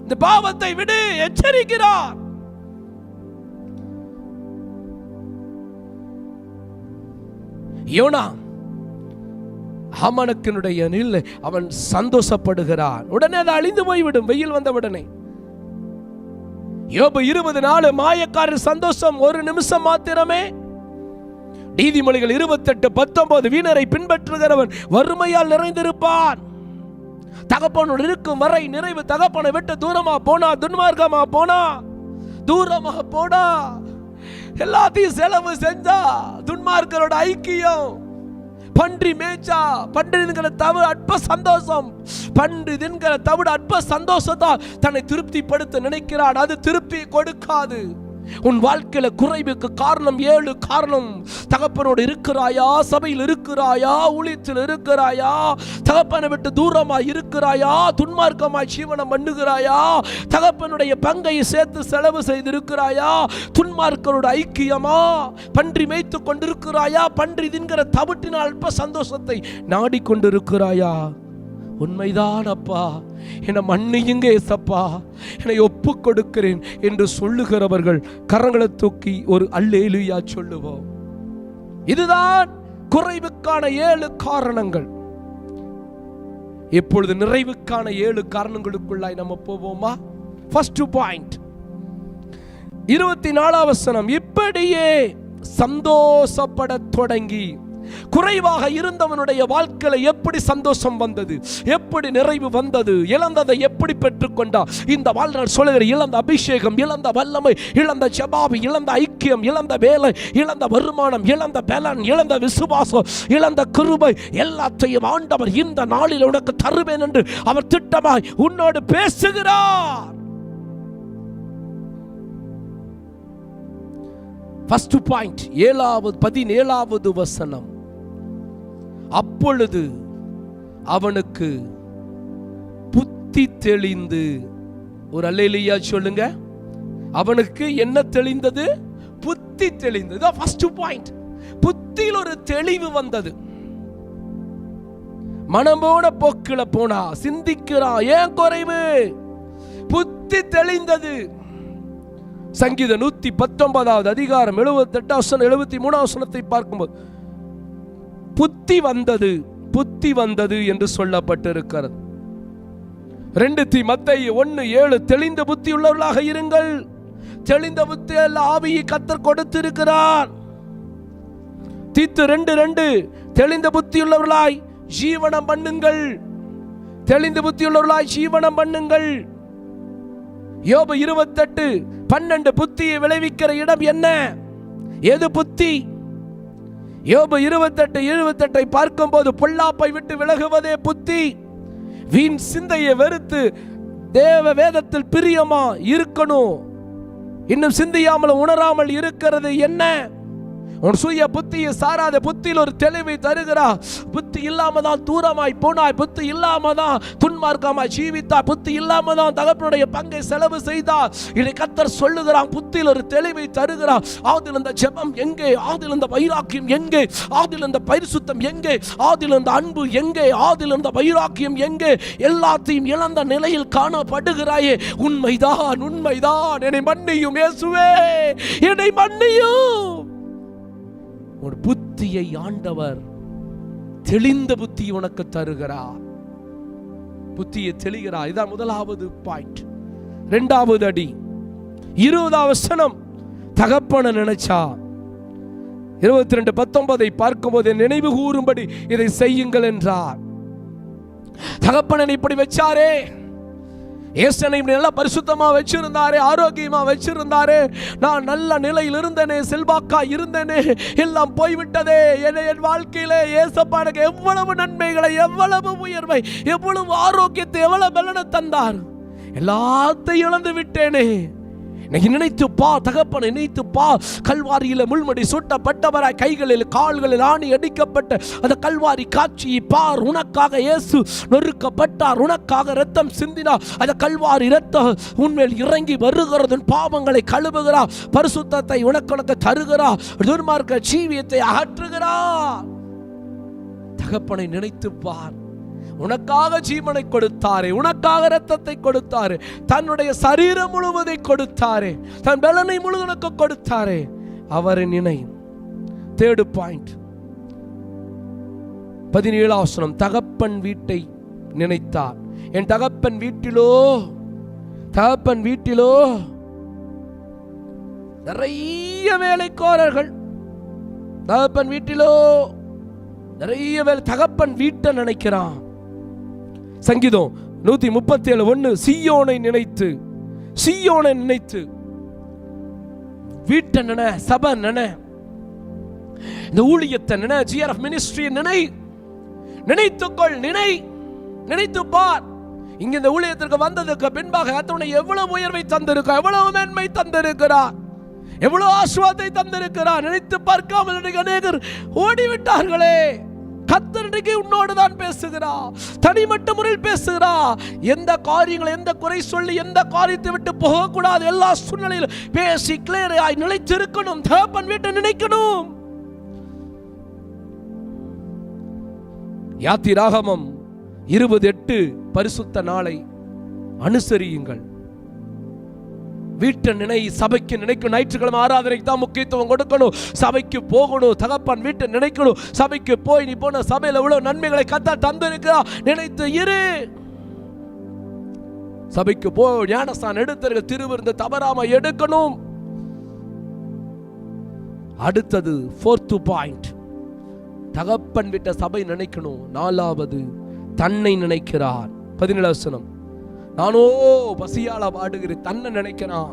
இந்த பாவத்தை விடு, எச்சரிக்கிறார். யோனா ஹாமானுக்கினுடைய நில் அவன் சந்தோஷப்படுகிறான். உடனே அது அழிந்து போய்விடும் வெயில் வந்த உடனே. யோபு 20 நாள் மாயக்காரர் சந்தோஷம் ஒரு நிமிஷம் மாத்திரமே. நீதிமொழிகள் 28:19 வீணரை பின்பற்றுகிறவன் வறுமையால் நிறைந்திருப்பான். தகப்பனோடு இருக்கும் வரை நிறைவு. தகப்பனை விட்டு தூரமா போனா, துன்மார்க்கமா போனா, தூரமா போனா, எல்லாத்தையும் செலவு செஞ்சா, துன்மார்க்கரோட ஐக்கியம், பன்றி மேய்ச்சா, பன்றி தின்கிற தவிடு அற்ப சந்தோஷம், பன்றி தின்கிற தவிடு அற்ப சந்தோஷத்தால் தன்னை திருப்திப்படுத்த நினைக்கிறான். அது திருப்தி கொடுக்காது. உன் வாழ்க்கையில குறைவுக்கு காரணம் 7 காரணம். தகப்பனோடு இருக்கிறாயா, சபையில் இருக்கிறாயா, ஊழியத்தில் இருக்கிறாயா, தகப்பனை விட்டு தூரமா இருக்கிறாயா, துன்மார்க்கமாய் ஜீவனம் பண்ணுகிறாயா, தகப்பனுடைய பங்கை சேர்த்து செலவு செய்திருக்கிறாயா, துன்மார்க்கரோட ஐக்கியமா, பன்றி மேய்த்து கொண்டிருக்கிறாயா, பன்றி தின்கிற தவிட்டினால் அல்ப சந்தோஷத்தை நாடிக்கொண்டிருக்கிறாயா? உண்மைதான் அப்பா, என்னை மன்னியுங்க ஏசப்பா, என்னை ஒப்பு கொடுக்கிறேன் என்று சொல்லுகிறவர்கள் கரங்களை தூக்கி ஒரு அல்லேலூயா சொல்லுவோம். இதுதான் குறைவுக்கான 7 காரணங்கள். இப்பொழுது நிறைவுக்கான 7 காரணங்களுக்குள்ளாய் நம்ம போவோமா? ஃபர்ஸ்ட் பாயிண்ட், 24வது வசனம். இப்படியே சந்தோஷப்பட தொடங்கி. குறைவாக இருந்தவனுடைய வாழ்க்கையில எப்படி சந்தோஷம் வந்தது, எப்படி நிறைவு வந்தது, இழந்ததை எப்படி பெற்றுக்கொண்டா? இந்த வாழ்நாள் சொல்லுகிற இழந்த அபிஷேகம், இழந்த வல்லமை, இழந்த ஜெபாவி, இழந்த ஐக்கியம், இழந்த வேலை, இழந்த வருமானம், இழந்த பலன், இழந்த விசுவாசம், இழந்த கிருபை எல்லாத்தையும் ஆண்டவர் இந்த நாளில் உனக்கு தருவேன் என்று அவர் திட்டமாய் உன்னோடு பேசுகிறார். ஃபர்ஸ்ட் பாயிண்ட், 17வது வசனம். அப்பொழுது அவனுக்கு புத்தி தெளிந்து. ஒரு அல்லேலூயா சொல்லுங்க. அவனுக்கு என்ன தெளிந்தது? புத்தி தெளிந்தது. ஃபர்ஸ்ட் பாயிண்ட், புத்தியில் ஒரு தெளிவு வந்தது. மனமோட போக்கில போனா, சிந்திக்கிறான், ஏன் குறைவு? புத்தி தெளிந்தது. சங்கீதம் 119வது அதிகாரம் 78 வசனம் 73 வசனத்தை பார்க்கும்போது புத்தி வந்தது, புத்தி வந்தது என்று சொல்லப்பட்டிருக்கிறது. 2 தீமோத்தேயு 1:7 தெளிந்த புத்தி உள்ளவர்களாக இருங்கள். தெளிந்த புத்தி ஆவியை கர்த்தர் கொடுத்திருக்கிறார். தீத்து 2:2 தெளிந்த புத்தி உள்ளவர்களாய் ஜீவனம் பண்ணுங்கள். தெளிந்த புத்தி உள்ளவர்களாய் ஜீவனம் பண்ணுங்கள். யோபு 28:12 புத்தியை விளைவிக்கிற இடம் என்ன? எது புத்தி? யோபு 28:78 பார்க்கும்போது பொல்லாப்பை விட்டு விலகுவதே புத்தி. வீண் சிந்தையை வெறுத்து தேவ வேதத்தில் பிரியமா இருக்கணும். இன்னும் சிந்தியாமல் உணராமல் இருக்கிறது என்ன? உன் சுய புத்தியை சாராத புத்தியில் ஒரு தெளிவை தருகிறா. புத்தி இல்லாம தான் தூரமாய் போனாய், புத்தி இல்லாம தான் துன்மார்க்கமாய் ஜீவித்தாய், புத்தி இல்லாம தான் தகப்பனுடைய பங்கை செலவு செய்தார். இதை கர்த்தர் சொல்லுகிறான், புத்தியில் ஒரு தெளிவை தருகிறார். ஆதில் இந்த ஜெபம் எங்கே? ஆதில் இந்த வைராக்கியம் எங்கே? ஆதில் இந்த பரிசுத்தம் எங்கே? ஆதில் இந்த அன்பு எங்கே? ஆதில் இந்த வைராக்கியம் எங்கே? எல்லாத்தையும் இழந்த நிலையில் காணப்படுகிறாயே. உண்மைதான், உண்மைதான். என்னை மன்னியும் இயேசுவே, என்னை மன்னியும். ஒரு புத்தியை ஆண்டவர் தெளிந்த புத்தி உனக்கு தருகிறார். புத்தியை தெளிகிறார். இதான் முதலாவது பாயிண்ட். இரண்டாவது அடி 20வது வசனம். தகப்பன நினைச்சா 22:19 பார்க்கும்போது நினைவு கூறும்படி இதை செய்யுங்கள் என்றார். தகப்பனன் இப்படி வச்சாரே, ஏசனை நல்லா பரிசுத்தமா வச்சிருந்தாரே, ஆரோக்கியமா வச்சிருந்தாரே, நான் நல்ல நிலையில் இருந்தேனே, செல்வாக்கா இருந்தேனே, எல்லாம் போய்விட்டதே. என் வாழ்க்கையில ஏசப்பா எனக்கு எவ்வளவு நன்மைகளை, எவ்வளவு உயர்வை, எவ்வளவு ஆரோக்கியத்தை, எவ்வளவு பலனை தந்தார். எல்லாத்தையும் இழந்து விட்டேனே. நினைத்து பா தகப்பனை, நினைத்து பா. கல்வாரியில முள்மடி சுட்டப்பட்டவராய், கைகளில் கால்களில் ஆணி அடிக்கப்பட்ட அந்த கல்வாரி காட்சியை பார். உனக்காக இயேசு நொறுக்கப்பட்டார், உனக்காக ரத்தம் சிந்தினார். அந்த கல்வாரி ரத்தம் உன்மேல் இறங்கி வருகிறது, பாவங்களை கழுவுகிறார், பரிசுத்தத்தை உனக்கு தருகிறார், துன்மார்க்க ஜீவியத்தை அகற்றுகிறார். தகப்பனை நினைத்து பார். உனக்காக ஜீவனை கொடுத்தாரே, உனக்காக ரத்தத்தை கொடுத்தாரே, தன்னுடைய சரீரம் முழுவதை கொடுத்தாரே, தன் பலனை முழுவதுக்கு கொடுத்தாரே. அவரை நினை. தேர்ட் பாயிண்ட் 17வது வசனம். தகப்பன் வீட்டை நினைத்தார். என் தகப்பன் வீட்டிலோ, தகப்பன் வீட்டிலோ நிறைய வேலைக்காரர்கள். தகப்பன் வீட்டிலோ நிறைய வேலை. தகப்பன் வீட்டை நினைக்கிறான். சங்கீதம் 137:1. சீயோனை நினைத்து, சீயோனை நினைத்து, வீட்டை நினை, சபை நினை, இந்த ஊழியத்தை நினை, GRF மினிஸ்ட்ரி நினை, நினைத்துக்கொள், நினை, நினைத்து பார். இங்க இந்த ஊழியத்திற்கு வந்ததுக்கு பின்பாக கர்த்தர் எவ்வளவு உயர்வை தந்திருக்கிறார், எவ்வளவு மேன்மை தந்திருக்கிறார், எவ்வளவு ஆசீர்வாதத்தை தந்திருக்கிறார். நினைத்து பார்க்காமல் அநேகர் ஓடிவிட்டார்களே. கர்த்தர் உன்னோடு தான் பேசுகிறார், தனிமட்ட முறையில் பேசுகிறார். எந்த காரியங்களை, எந்த குறை சொல்லி எந்த காரியத்தை விட்டு போகக்கூடாது. எல்லா சூழ்நிலையிலும் பேசி கிளியராய் நிலைத்திருக்கணும். தகப்பன் வீட்டை நினைக்கணும். யாத்திராகமம் 20:8. பரிசுத்த நாளை அனுசரியுங்கள். வீட்டை நினை, சபைக்கு நினைக்கணும். ஞாயிற்றுக்கிழமை ஆராதனைக்கு தான் முக்கியத்துவம் கொடுக்கணும். சபைக்கு போகணும், தகப்பன் வீட்டை நினைக்கணும். சபைக்கு போய் நீ போன சபையில் எவ்வளவு நன்மைகளை கர்த்தர் தந்திருக்கிறா நினைத்து இரு. சபைக்கு போ, ஞானஸ்தானம் எடுத்திருக்க, திருவிருந்து தவறாம எடுக்கணும். அடுத்தது 4th பாயிண்ட். தகப்பன் வீட்டை சபை நினைக்கணும். 4வது தன்னை நினைக்கிறார். 17வது வசனம். நானோ பசியால வாடுகிறேன். தன்னை நினைக்கிறான்.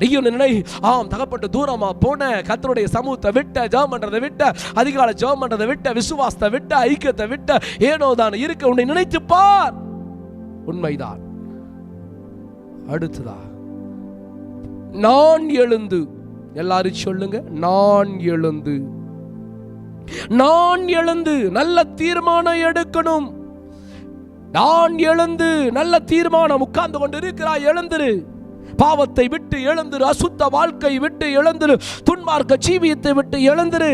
நீயும் நினை. ஆம், தகப்பட்டு தூரமா போன, கர்த்தருடைய சமூகத்தை விட்ட, ஜெபம் பண்றதை விட்ட, அதிகாலை ஜெபம் பண்றதை விட்ட, விசுவாசத்தை விட்ட, ஐக்கியத்தை விட்ட, ஏனோ தான் இருக்க உன்னை நினைத்து பார். உண்மைதான். அடுத்ததா நான் எழுந்து. எல்லாரும் சொல்லுங்க, நான் எழுந்து. நான் எழுந்து நல்ல தீர்மானம் எடுக்கணும். நான் எழுந்து நல்ல தீர்மானம். உட்கார்ந்து கொண்டு இருக்கிறாய், எழுந்திரு. பாவத்தை விட்டு எழுந்திரு, அசுத்த வாழ்க்கை விட்டு எழுந்திரு, துன்மார்க்க ஜீவியத்தை விட்டு எழுந்திரு,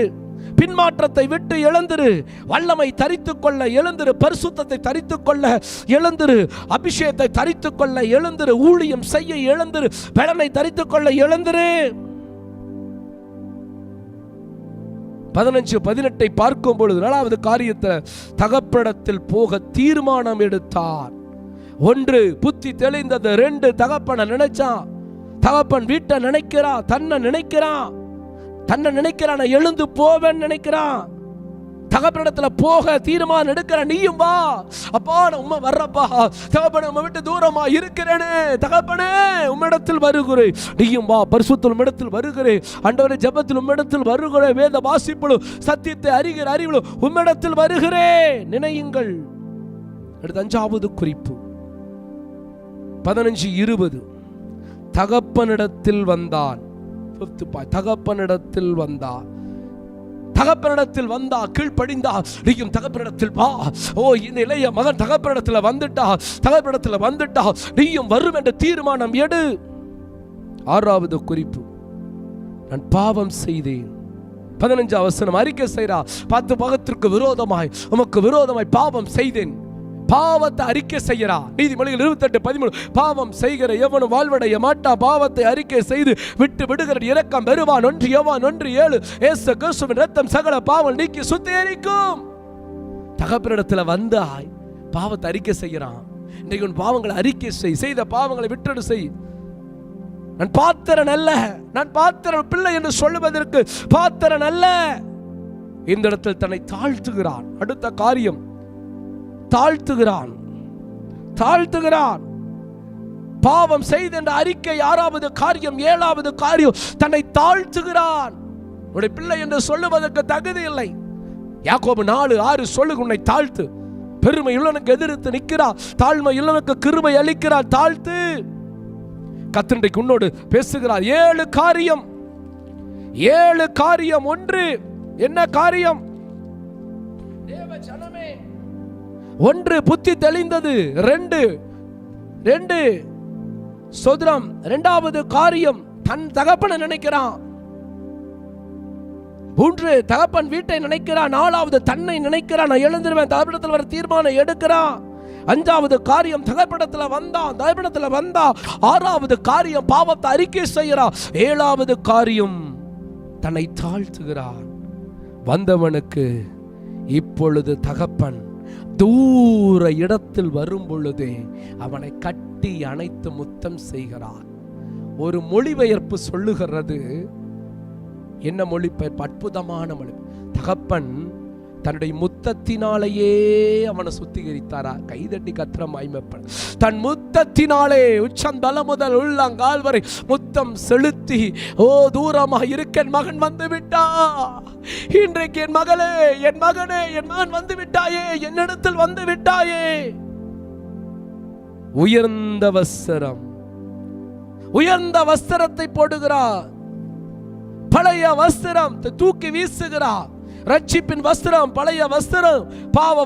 பின்மாற்றத்தை விட்டு எழுந்திரு, வல்லமை தரித்துக் கொள்ள எழுந்திரு, பரிசுத்தத்தை தரித்துக் கொள்ள எழுந்திரு, அபிஷேகத்தை தரித்துக் கொள்ள எழுந்திரு, ஊழியம் செய்ய எழுந்திரு, பலனை தரித்துக் கொள்ள எழுந்திரு. 15-18 பார்க்கும் பொழுது 4வது காரியத்தை தகப்பனிடத்தில் போக தீர்மானம் எடுத்தார். 1 புத்தி தெளிந்தது. 2 தகப்பனை நினைச்சான். தகப்பன் வீட்டை நினைக்கிறான், தன்னை நினைக்கிறான். தன்னை நினைக்கிறான், எழுந்து போவேன்னு நினைக்கிறான். தகப்பனிடத்துல போக தீர்மானம் எடுக்கிற. நீயும் வா. அப்பா, நான் உம்மை வர்றப்பா. தகப்பனே, உம்மை விட்டு தூரமா இருக்கிறேனே. தகப்பனே, உம்மிடத்தில் வருகிறேன். நீயும் வா. பரிசுத்தத்தில் உம்மிடத்தில் வருகிறேன். ஆண்டவரே, ஜெபத்தில் உம்மிடத்தில் வருகிறேன். வேத வாசிப்பிலும் சத்தியத்தை அறிகிற அறிவிலும் உம்மிடத்தில் வருகிறேன். நினையுங்கள். அடுத்த 5வது குறிப்பு 15-20. தகப்பனிடத்தில் வந்தான். தகப்பனிடத்தில் வந்தான். தகப்பனிடத்தில் வந்தா, கீழ்ப்படிந்தா, நீயும் தகப்பனிடத்தில் வா. ஓ, இந்த இளைய மகன் தகப்பனிடத்தில் வந்துட்டா நீயும் வரும் என்ற தீர்மானம் எடு. 6வது குறிப்பு, நான் பாவம் செய்தேன். 15ஆம் வசனம் அறிக்கை செய்றா, 10 பாகத்திற்கு விரோதமாய் உமக்கு விரோதமாய் பாவம் செய்தேன். பாவத்தை அறிக்கை செய்கிறா. நீதிமொழிகள் 28:13, பாவம் செய்கிற எவனும் வாழ்வடைய மாட்டா, பாவத்தை அறிக்கை செய்து விட்டு விடுகிற இரக்கம் பெறுவான். 1 யோவான் 1:7, இயேசு கிறிஸ்துவின் இரத்தம் சகல பாவம் நீக்கி சுத்திகரிக்கும். தகப்பனிடத்துல வந்தாய், பாவத்தை அறிக்கை செய்கிறான். இன்னைக்கு உன் பாவங்களை அறிக்கை செய்த பாவங்களை விட்டுடு செய். நான் பாத்திரன் அல்ல, நான் பாத்திரன் பிள்ளை என்று சொல்லுவதற்கு பாத்திரன் அல்ல. இந்த இடத்தில் தன்னை தாழ்த்துகிறான். அடுத்த காரியம், தாழ்த்துகிறான். பாவம் செய்த என்ற அறிக்கை 6வது காரியம். 7வது காரியம், தன்னை தாழ்த்துகிறான். உன்னுடைய பிள்ளை என்று சொல்லுவதற்கு தகுதி இல்லை. யாக்கோபு 4:6 சொல்லு, உன்னை தாழ்த்து. பெருமை உள்ளவனுக்கு எதிர்த்து நிற்கிறார், தாழ்மை உள்ளவனுக்கு கிருபை அளிக்கிறார். தாழ்த்து. கர்த்தர் உன்னோடு பேசுகிறார். 7 காரியம். 1 என்ன காரியம்? தேவ ஜனமே, 1 புத்தி தெளிந்தது. 2 சோதரம். 2வது காரியம், தன் தகப்பனை நினைக்கிறான். 3 தகப்பன் வீட்டை நினைக்கிறான். 4வது தன்னை நினைக்கிறான். நான் எழுந்திருவேன், தகப்பனிடத்தில் வர தீர்மானம் எடுக்கிறான். 5வது காரியம், தகப்பனிடத்தில் வந்தா. 6வது காரியம், பாவத்தை அறிக்கை செய்கிறான். 7வது காரியம், தன்னை தாழ்த்துகிறான். வந்தவனுக்கு இப்பொழுது தகப்பன் தூர இடத்தில் வரும் பொழுதே அவனை கட்டி அணைத்து முத்தம் செய்கிறார். ஒரு மொழிபெயர்ப்பு சொல்லுகிறது. என்ன மொழிபெயர்ப்பு? அற்புதமான மொழி. தகப்பன் தன்னுடைய முத்தத்தினாலேயே அவனை சுத்திகரித்தாரா? கைதட்டி கத்திர மகிமைப்பட. தன் முத்தத்தினாலே உச்சந்தலை முதல் உள்ளங்கால் வரை முத்தம் செலுத்தி, ஓ, தூரமாக இருக்க என் மகன் வந்து விட்டா, இன்றைக்கு என் மகளே, என் மகனே, என் மகன் வந்து விட்டாயே, என்னிடத்தில் வந்து விட்டாயே. உயர்ந்த வஸ்திரத்தை போடுகிறார். பழைய வஸ்திரம் தூக்கி வீசுகிறார். ரட்சிப்பின் வஸ்திரம், பழைய வஸ்திரம், பாவ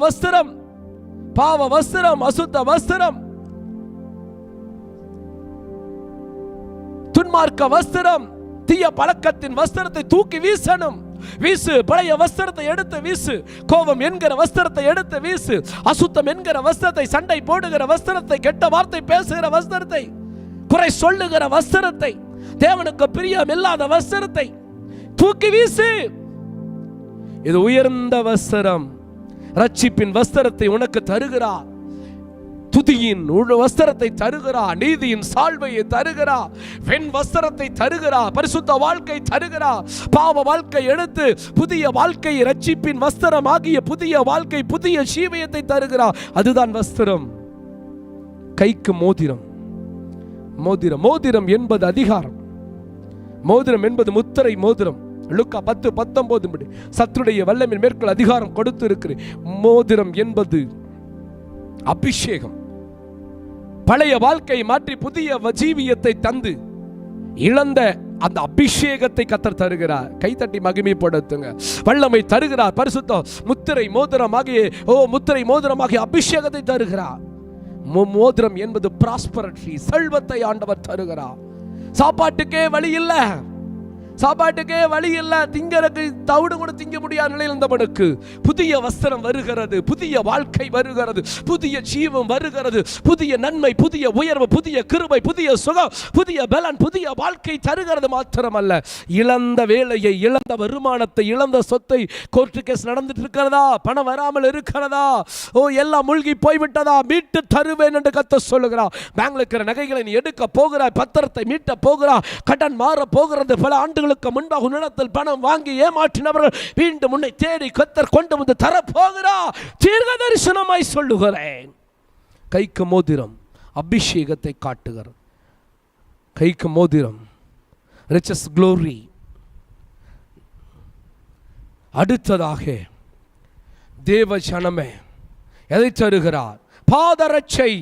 வஸ்திரம், அசுத்த வஸ்திரம், துன்மார்க்க வஸ்திரம், தீய பழக்கத்தின் வஸ்திரத்தை தூக்கி வீசணும். வீசு. பழைய வஸ்திரத்தை எடுத்து வீசு. கோபம் என்கிற வஸ்திரத்தை எடுத்து வீசு. அசுத்தம் என்கிற வஸ்திரத்தை, சண்டை போடுகிற வஸ்திரத்தை, கெட்ட வார்த்தை பேசுகிற வஸ்திரத்தை, குறை சொல்லுகிற வஸ்திரத்தை, தேவனுக்கு பிரியம் இல்லாத வஸ்திரத்தை தூக்கி வீசு. இது உயர்ந்த வஸ்திரம். ரட்சிப்பின் வஸ்திரத்தை உனக்கு தருகிறார். துதியின் வஸ்திரத்தை தருகிறார். நீதியின் சால்வையை தருகிறார். வெண் வஸ்திரத்தை தருகிறார். பரிசுத்த வாழ்க்கை தருகிறார். பாவ வாழ்க்கை எடுத்து புதிய வாழ்க்கை, ரட்சிப்பின் வஸ்திரம் ஆகிய புதிய வாழ்க்கை, புதிய ஜீவியத்தை தருகிறார். அதுதான் வஸ்திரம். கைக்கு மோதிரம். மோதிரம் என்பது அதிகாரம். மோதிரம் என்பது முத்திரை மோதிரம். லூக்கா 10:19 சத்துருடைய வல்லமையின் மேற்கொள் அதிகாரம் கொடுத்து இருக்கிறேன். மோதிரம் என்பது அபிஷேகம். பழைய வாழ்க்கையை மாற்றி புதிய ஜீவியத்தை தந்து இழந்த அந்த அபிஷேகத்தை கர்த்தர் தருகிறார். கைத்தட்டி மகிமைப்படுத்துங்க. வல்லமை தருகிறார். பரிசுத்த முத்திரை மோதிரமாகிய அபிஷேகத்தை தருகிறார். மோதிரம் என்பது பிராஸ்பரிட்டி, செல்வத்தை ஆண்டவர் தருகிறார். சாப்பாட்டுக்கே வழி இல்லை, திங்கறதுக்கு தவிடு கூட திங்க முடியாத நிலையில் இருந்தவனுக்கு புதிய வஸ்திரம் வருகிறது, புதிய வாழ்க்கை வருகிறது, புதிய ஜீவம் வருகிறது, புதிய நன்மை, புதிய உயர்வு, புதிய கிருபை, புதிய சுகம், புதிய பலன், புதிய வாழ்க்கை தருகிறது. மாத்திரமல்ல, இழந்த வேலையை, இழந்த வருமானத்தை, இழந்த சொத்தை, கோர்ட்டு கேஸ் நடந்துட்டு இருக்கிறதா, பணம் வராமல் இருக்கிறதா, எல்லாம் மூழ்கி போய்விட்டதா, மீட்டு தருவேன் என்று கர்த்தர் சொல்லுகிறார். பேங்க்ல இருக்கிற நகைகளை நீ எடுக்க போகிறாய், பத்திரத்தை மீட்ட போகிறாய், கடன் மாற போகிறது. பல ஆண்டுகளுக்கு முன்பாக உன்னிடத்தில் பணம் வாங்கி ஏமாற்றினவர்கள் மீண்டும் உன்னை தேடி கர்த்தர் கொண்டு வந்து தரப்போகிறார். தீர்க்க தரிசனமாய் சொல்லுகிறேன். கைக்கு மோதிரம் அபிஷேகத்தை காட்டுகிறது. கைக்கு மோதிரம் ரிச்சஸ் க்ளோரி. அடுத்ததாக தேவ ஜனமே எதை தருகிறார்? பாதரட்சை.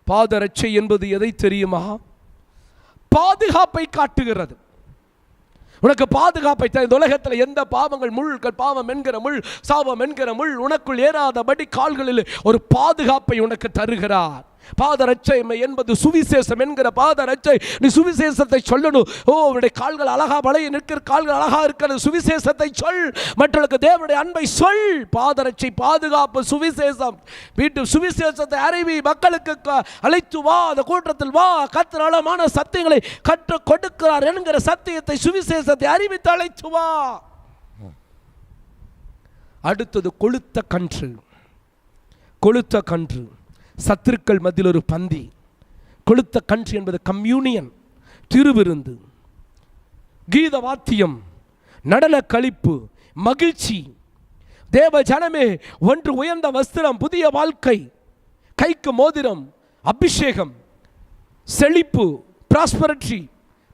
பாதரட்சை என்பது எதை தெரியுமா? பாதுகாப்பை காட்டுகிறது. உனக்கு பாதுகாப்பை இந்த உலகத்தில் எந்த பாவங்கள் முள்கள், பாவம் என்கிற முள், சாபம் என்கிற முள் உனக்குள் ஏறாதபடி கால்களில் ஒரு பாதுகாப்பை உனக்கு தருகிறார். பாதரட்சை என்பது சுவிசேஷம் என்கிற பாதரட்சை. நீ சுவிசேஷத்தை சொல்லணும். உன்னுடைய கால்கள் அழகா, வளைய நிற்கிற கால்கள் அழகா இருக்கிறது, சுவிசேஷத்தை சொல், மற்றவர்களுக்கு தேவனுடைய அன்பை சொல். பாதரட்சை, பாதுகாப்பு, சுவிசேஷம். வீட்டு சுவிசேஷத்தை அறிவி, மக்களுக்கு அழைத்து வா, அந்த கூட்டத்தில் வா, கர்த்தர் ஆழமான சத்தியங்களை கற்றுக் கொடுக்கிறார் என்கிற சத்தியத்தை, சுவிசேஷத்தை அறிவித்து அழைத்து வா. அடுத்தது கொளுத்த கன்று. கொளுத்த கன்று, சத்துருக்கள் மத்தியில் ஒரு பந்தி. கொளுத்த கன்று என்பது கம்யூனியன், திருவிருந்து, கீத வாத்தியம், நடன களிப்பு, மகிழ்ச்சி. தேவ ஜனமே, ஒன்று உயர்ந்த வஸ்திரம், புதிய வாழ்க்கை, கைக்கு மோதிரம், அபிஷேகம், செழிப்பு, prosperity,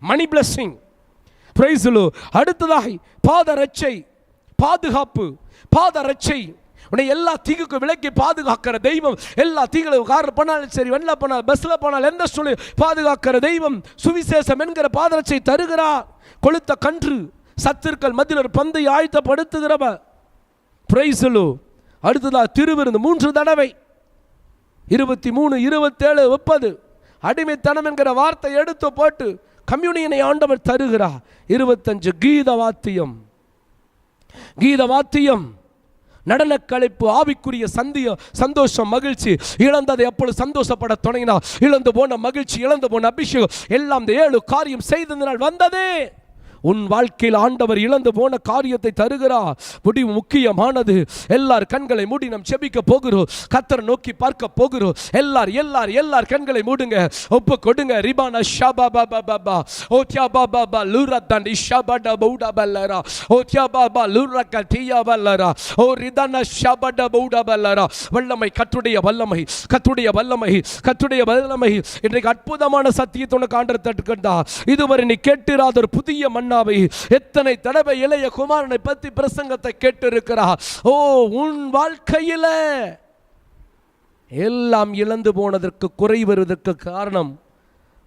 money blessing. Praise the lord. அடுத்ததாய் பாதரட்சை, பாதுகாப்பு. பாதரட்சை உன்னை எல்லா தீங்குக்கும் விலக்கி பாதுகாக்கிற தெய்வம். எல்லா தீங்களும் காரில் போனாலும் சரி, வெள்ள போனால், பஸ்ஸில் போனால், எந்த சூழல் பாதுகாக்கிற தெய்வம். சுவிசேஷம் என்கிற பாதரட்சை தருகிறார். கொளுத்த கன்று, சத்துருக்கள் மத்தியில் ஒரு பந்தை ஆயத்தப்படுத்துகிறவர். Price the Lord. அடுத்ததா திருவிருந்து 3 தடவை, 23, 27, 30. அடிமைத்தனம் என்கிற வார்த்தை எடுத்து போட்டு கம்யூனியனை ஆண்டவர் தருகிறார். 25 கீத வாத்தியம். கீத வாத்தியம், நடன கலைப்பு, ஆவிக்குரிய சந்தோஷம், மகிழ்ச்சி. இழந்ததை அப்பொழுது சந்தோஷப்பட தொடங்கினார். இழந்து போன மகிழ்ச்சி, இழந்து போன அபிஷேகம் எல்லாம் இந்த 7 காரியம் செய்ததினால் வந்ததே. உன் வாழ்க்கையில் ஆண்டவர் இழந்து போன காரியத்தை தருகிறார். முடிவு முக்கியமானது. எல்லார் கண்களை மூடி நாம் செபிக்க போகிறோம். கர்த்தரை நோக்கி பார்க்க போகிறோம். எல்லார் கண்களை மூடுங்க, ஒப்பு கொடுங்க. ரிபானா ஷபா பாபா பாபா ஓத்யா பாபா பா லூரத்தான் ஷபட பௌடா பல்லரா ஓத்யா பாபா லூரக்க டியா பல்லரா ஓ ரிதானா ஷபட பௌடா பல்லரா. வல்லமை, கர்த்தருடைய வல்லமை, கர்த்தருடைய வல்லமை, கர்த்தருடைய வல்லமை. இன்றைக்கு அற்புதமான சத்தியத்தை உனக்கு ஆண்டவர் தட்டுக்கண்டா. இதுவரை நீ கேட்டிராத ஒரு புதிய மன்னாவை. எத்தனை தடவை இளைய குமாரனை பற்றி பிரசங்கத்தை கேட்டிருக்கிறார். உன் வாழ்க்கையில எல்லாம் இழந்து போனதற்கு, குறை வருவதற்கு காரணம்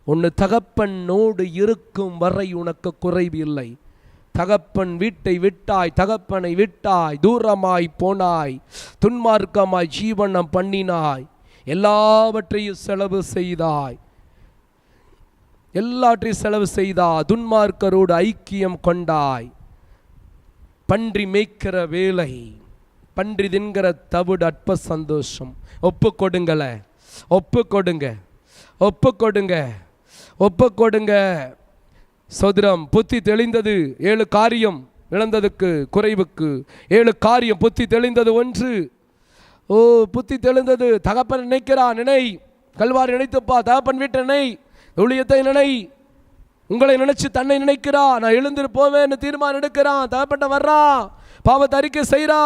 உன் தகப்பனோடு இருக்கும் வரை உனக்கு குறைவு இல்லை. தகப்பன் வீட்டை விட்டாய், தகப்பனை விட்டாய், தூரமாய் போனாய், துன்மார்க்கமாய் ஜீவனம் பண்ணினாய், எல்லாவற்றையும் செலவு செய்தாய், எல்லாவற்றையும் செலவு செய்தாய், துன்மார்க்கரோடு ஐக்கியம் கொண்டாய். பன்றி மேய்க்கிற வேலை, பன்றி தின்கிற தவிடு அற்ப சந்தோஷம். ஒப்பு கொடுங்கள, ஒப்பு கொடுங்க, ஒப்பு கொடுங்க, ஒப்பு கொடுங்க. சோதரம் புத்தி தெளிந்தது. 7 காரியம் இழந்ததுக்கு, குறைவுக்கு 7 காரியம். புத்தி தெளிந்தது 1. புத்தி தெளிந்தது. தகப்பன் நினைக்கிறான், நினை. கல்வாரி நினைத்துப்பா. தகப்பன் வீட்டை நினை, ஊழியத்தை நினை. உங்களை நினைச்சு தன்னை நினைக்கிறா. நான் எழுந்திரு போவேன்னு தீர்மானம் எடுக்கிறான். தகப்பட்ட வர்றான், பாவத்தை அறிக்கை செய்கிறா,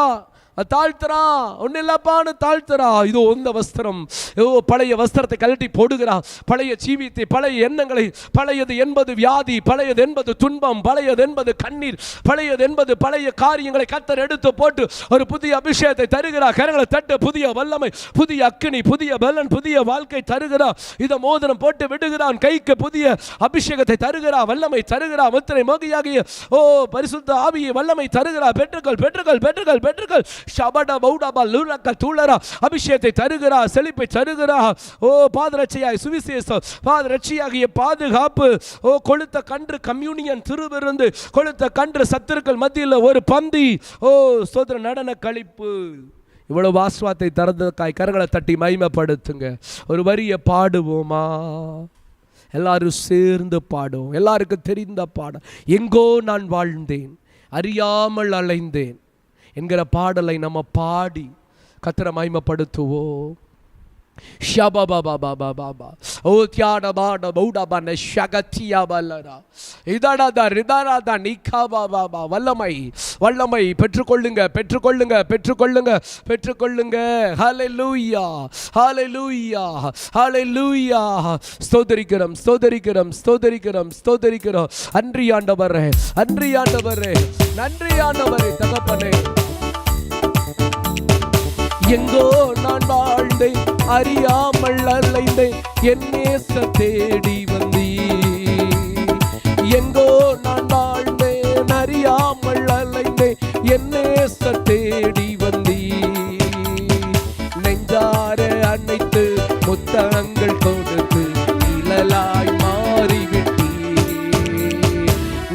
தாழ்த்துறா, ஒன்றும் இல்லப்பான்னு தாழ்த்துறா. இதோ இந்த வஸ்திரம், பழைய வஸ்திரத்தை கழட்டி போடுகிறா. பழைய ஜீவியத்தை, பழைய எண்ணங்களை, பழையது என்பது வியாதி, பழையது என்பது துன்பம், பழையது என்பது கண்ணீர், பழையது என்பது பழைய காரியங்களை கர்த்தர் எடுத்து போட்டு ஒரு புதிய அபிஷேகத்தை தருகிறார். கரங்களை தட்டு. புதிய வல்லமை, புதிய அக்கினி, புதிய பலன், புதிய வாழ்க்கை தருகிறார். இதை மோதிரம் போட்டு விடுகிறான். கைக்கு புதிய அபிஷேகத்தை தருகிறார், வல்லமை தருகிறார். முத்திரை மோகியாகிய பரிசுத்த ஆவியை வல்லமை தருகிறார். பெற்றுக்கள், பெற்றுக்கள், பெற்றுக்கள், பெற்றுக்கள். ஷபட பௌடபா லூரக்க தூளரா. அபிஷேகத்தை தருகிறா, செழிப்பை தருகிறா. பாதரட்சையாய் சுவிசேஷம், பாதரட்சையாகிய பாதுகாப்பு. கொளுத்த கன்று, கம்யூனியன், திருவிருந்து. கொளுத்த கன்று, சத்துருக்கள் மத்தியில் ஒரு பந்தி. சோதர நடன களிப்பு. இவ்வளவு ஆசீர்வாதத்தை தரதுக்காய் கரங்களை தட்டி மகிமைப்படுத்துங்க. ஒரு வரியை பாடுவோமா? எல்லாரும் சேர்ந்து பாடுவோம். எல்லாருக்கும் தெரிந்த பாடம். எங்கோ நான் வாழ்ந்தேன், அறியாமல் அலைந்தேன் என்கிற பாடலை நம்ம பாடி கர்த்தரை மகிமைப்படுத்துவோம். வல்லமை, வல்லமை பெற்றுக்கொள்ளுங்க, பெற்றுக்கொள்ளுங்க, பெற்றுக்கொள்ளுங்க, பெற்றுக்கொள்ளுங்க. ஹல்லேலூயா, ஹல்லேலூயா, ஹல்லேலூயா. ஸ்தோத்திரிக்கிறோம், ஸ்தோத்திரிக்கிறோம், ஸ்தோத்திரிக்கிறோம், ஸ்தோத்திரிக்கிறோம். நன்றி ஆண்டவரே, நன்றி ஆண்டவரே, நன்றி ஆண்டவரே. தகப்பனே, எங்கோ நான் வாழ்ந்தேன், அறியாமல் அலைந்தேன், என் நேச தேடி வந்தீ. எங்கோ நான் வாழ்ந்தேன், அறியாமல் அலைந்தே என் நேசர் தேடி வந்தீ. நெஞ்சார அணைத்து முத்தங்கள் கொடுத்து நிழலாய் மாறிவிட்டீ.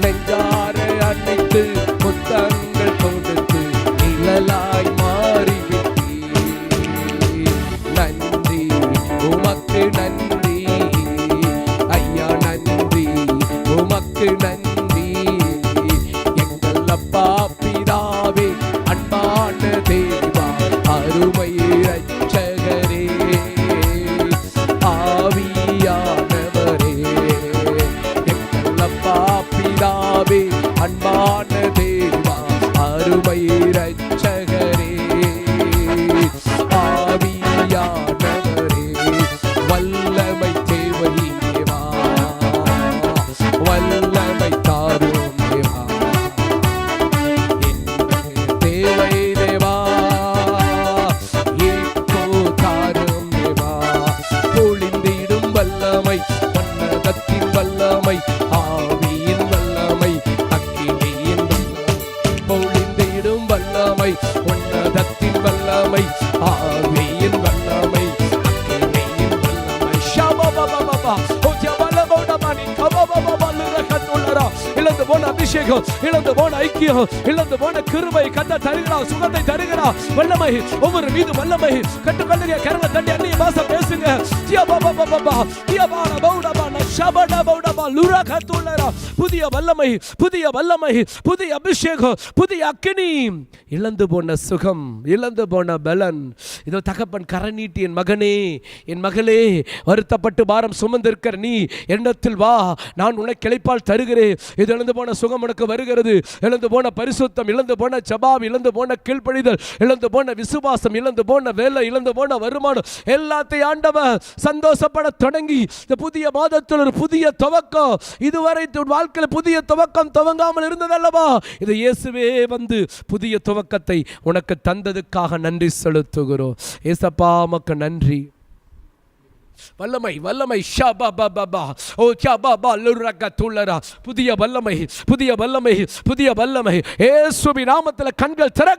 நெஞ்சார அணைத்து முத்தங்கள் கொடுத்து நிழலாய் மாறிவிட்டீ. நன்றி உமக்கு நன்றி ஐயா, நன்றி உமக்கு நன்றி. எங்கள் அப்பா பிதாவே, அன்பான தேவா, அருமை இரட்சகரே, ஆவியானவரே. எங்கள் அப்பா பிதாவே, அன்பான தேவா, அருமை இரட்சகரே, ஆவியானவரே. வல்லமை தேவை தேவா, வல்லமை தாரும் தேவா, தேவை தேவா, ஏக்கோ தாரும் தேவா. பொழிந்திடும் வல்லமை, உன்னதத்தின் வல்லமை, ஆவியின் வல்லமை, அக்கினியின் வல்லமை. பொழிந்திடும் வல்லமை, உன்னதத்தின் வல்லமை, ஆவியின் வல்லமை, அக்கினியின் வல்லமை. ஷபபபபபா ஓ ஜபலபோடமணி கபபபபலுரகத்துலரா. இழந்து போன அபிஷேகம், இழந்து போன ஐக்கியம், இழந்து போன கிருபை கத்த தருகிறா, சுகத்தை தருகிறா. வல்லமை ஒவ்வொரு மீது வல்லமை. கட்டுக்கல்லுங்க, கரங்களை தட்டி அந்நிய பாஷை பேசுங்க. ஜபபபபபா ஜபான பௌடபான ஷபட பௌடபா லுரகத்துலரா. புதிய வல்லமை, புதிய வல்லமை, புதிய அபிஷேகம், புதிய அக்கினி. இழந்து போன சுகம், இழந்து போன பலன். இதோ தகப்பன் கரை நீட்டி, என் மகனே, என் மகளே, வருத்தப்பட்டு பாரம் சுமந்திருக்கிற நீ எண்ணத்தில் வா, நான் உனக்கு இளைப்பால் தருகிறேன். இது இழந்து போன சுகம் உனக்கு வருகிறது. இழந்து போன பரிசுத்தம், இழந்து போன ஜபாப், இழந்து போன கீழ்ப்படிதல், இழந்து போன விசுவாசம், இழந்து போன வேலை, இழந்து போன வருமானம், எல்லாத்தையும் ஆண்டவர் சந்தோஷப்பட தொடங்கி இந்த புதிய மாதத்தில் ஒரு புதிய துவக்கம். இதுவரை வாழ்க்கையில் புதிய துவக்கம் துவங்காமல் இருந்ததல்லவா, இது இயேசுவே வந்து புதிய துவக்கத்தை உனக்கு தந்ததுக்காக நன்றி செலுத்துகிறோம். ஏசப்பா உமக்கு நன்றி. வல்லமை, வல்லமை, ஷபபபபா ஓ ஷபபா லுரகத்துலரா. புதிய வல்லமை, புதிய வல்லமை, புதிய வல்லமை. இயேசுவின் நாமத்தில் கண்கள் திறக்க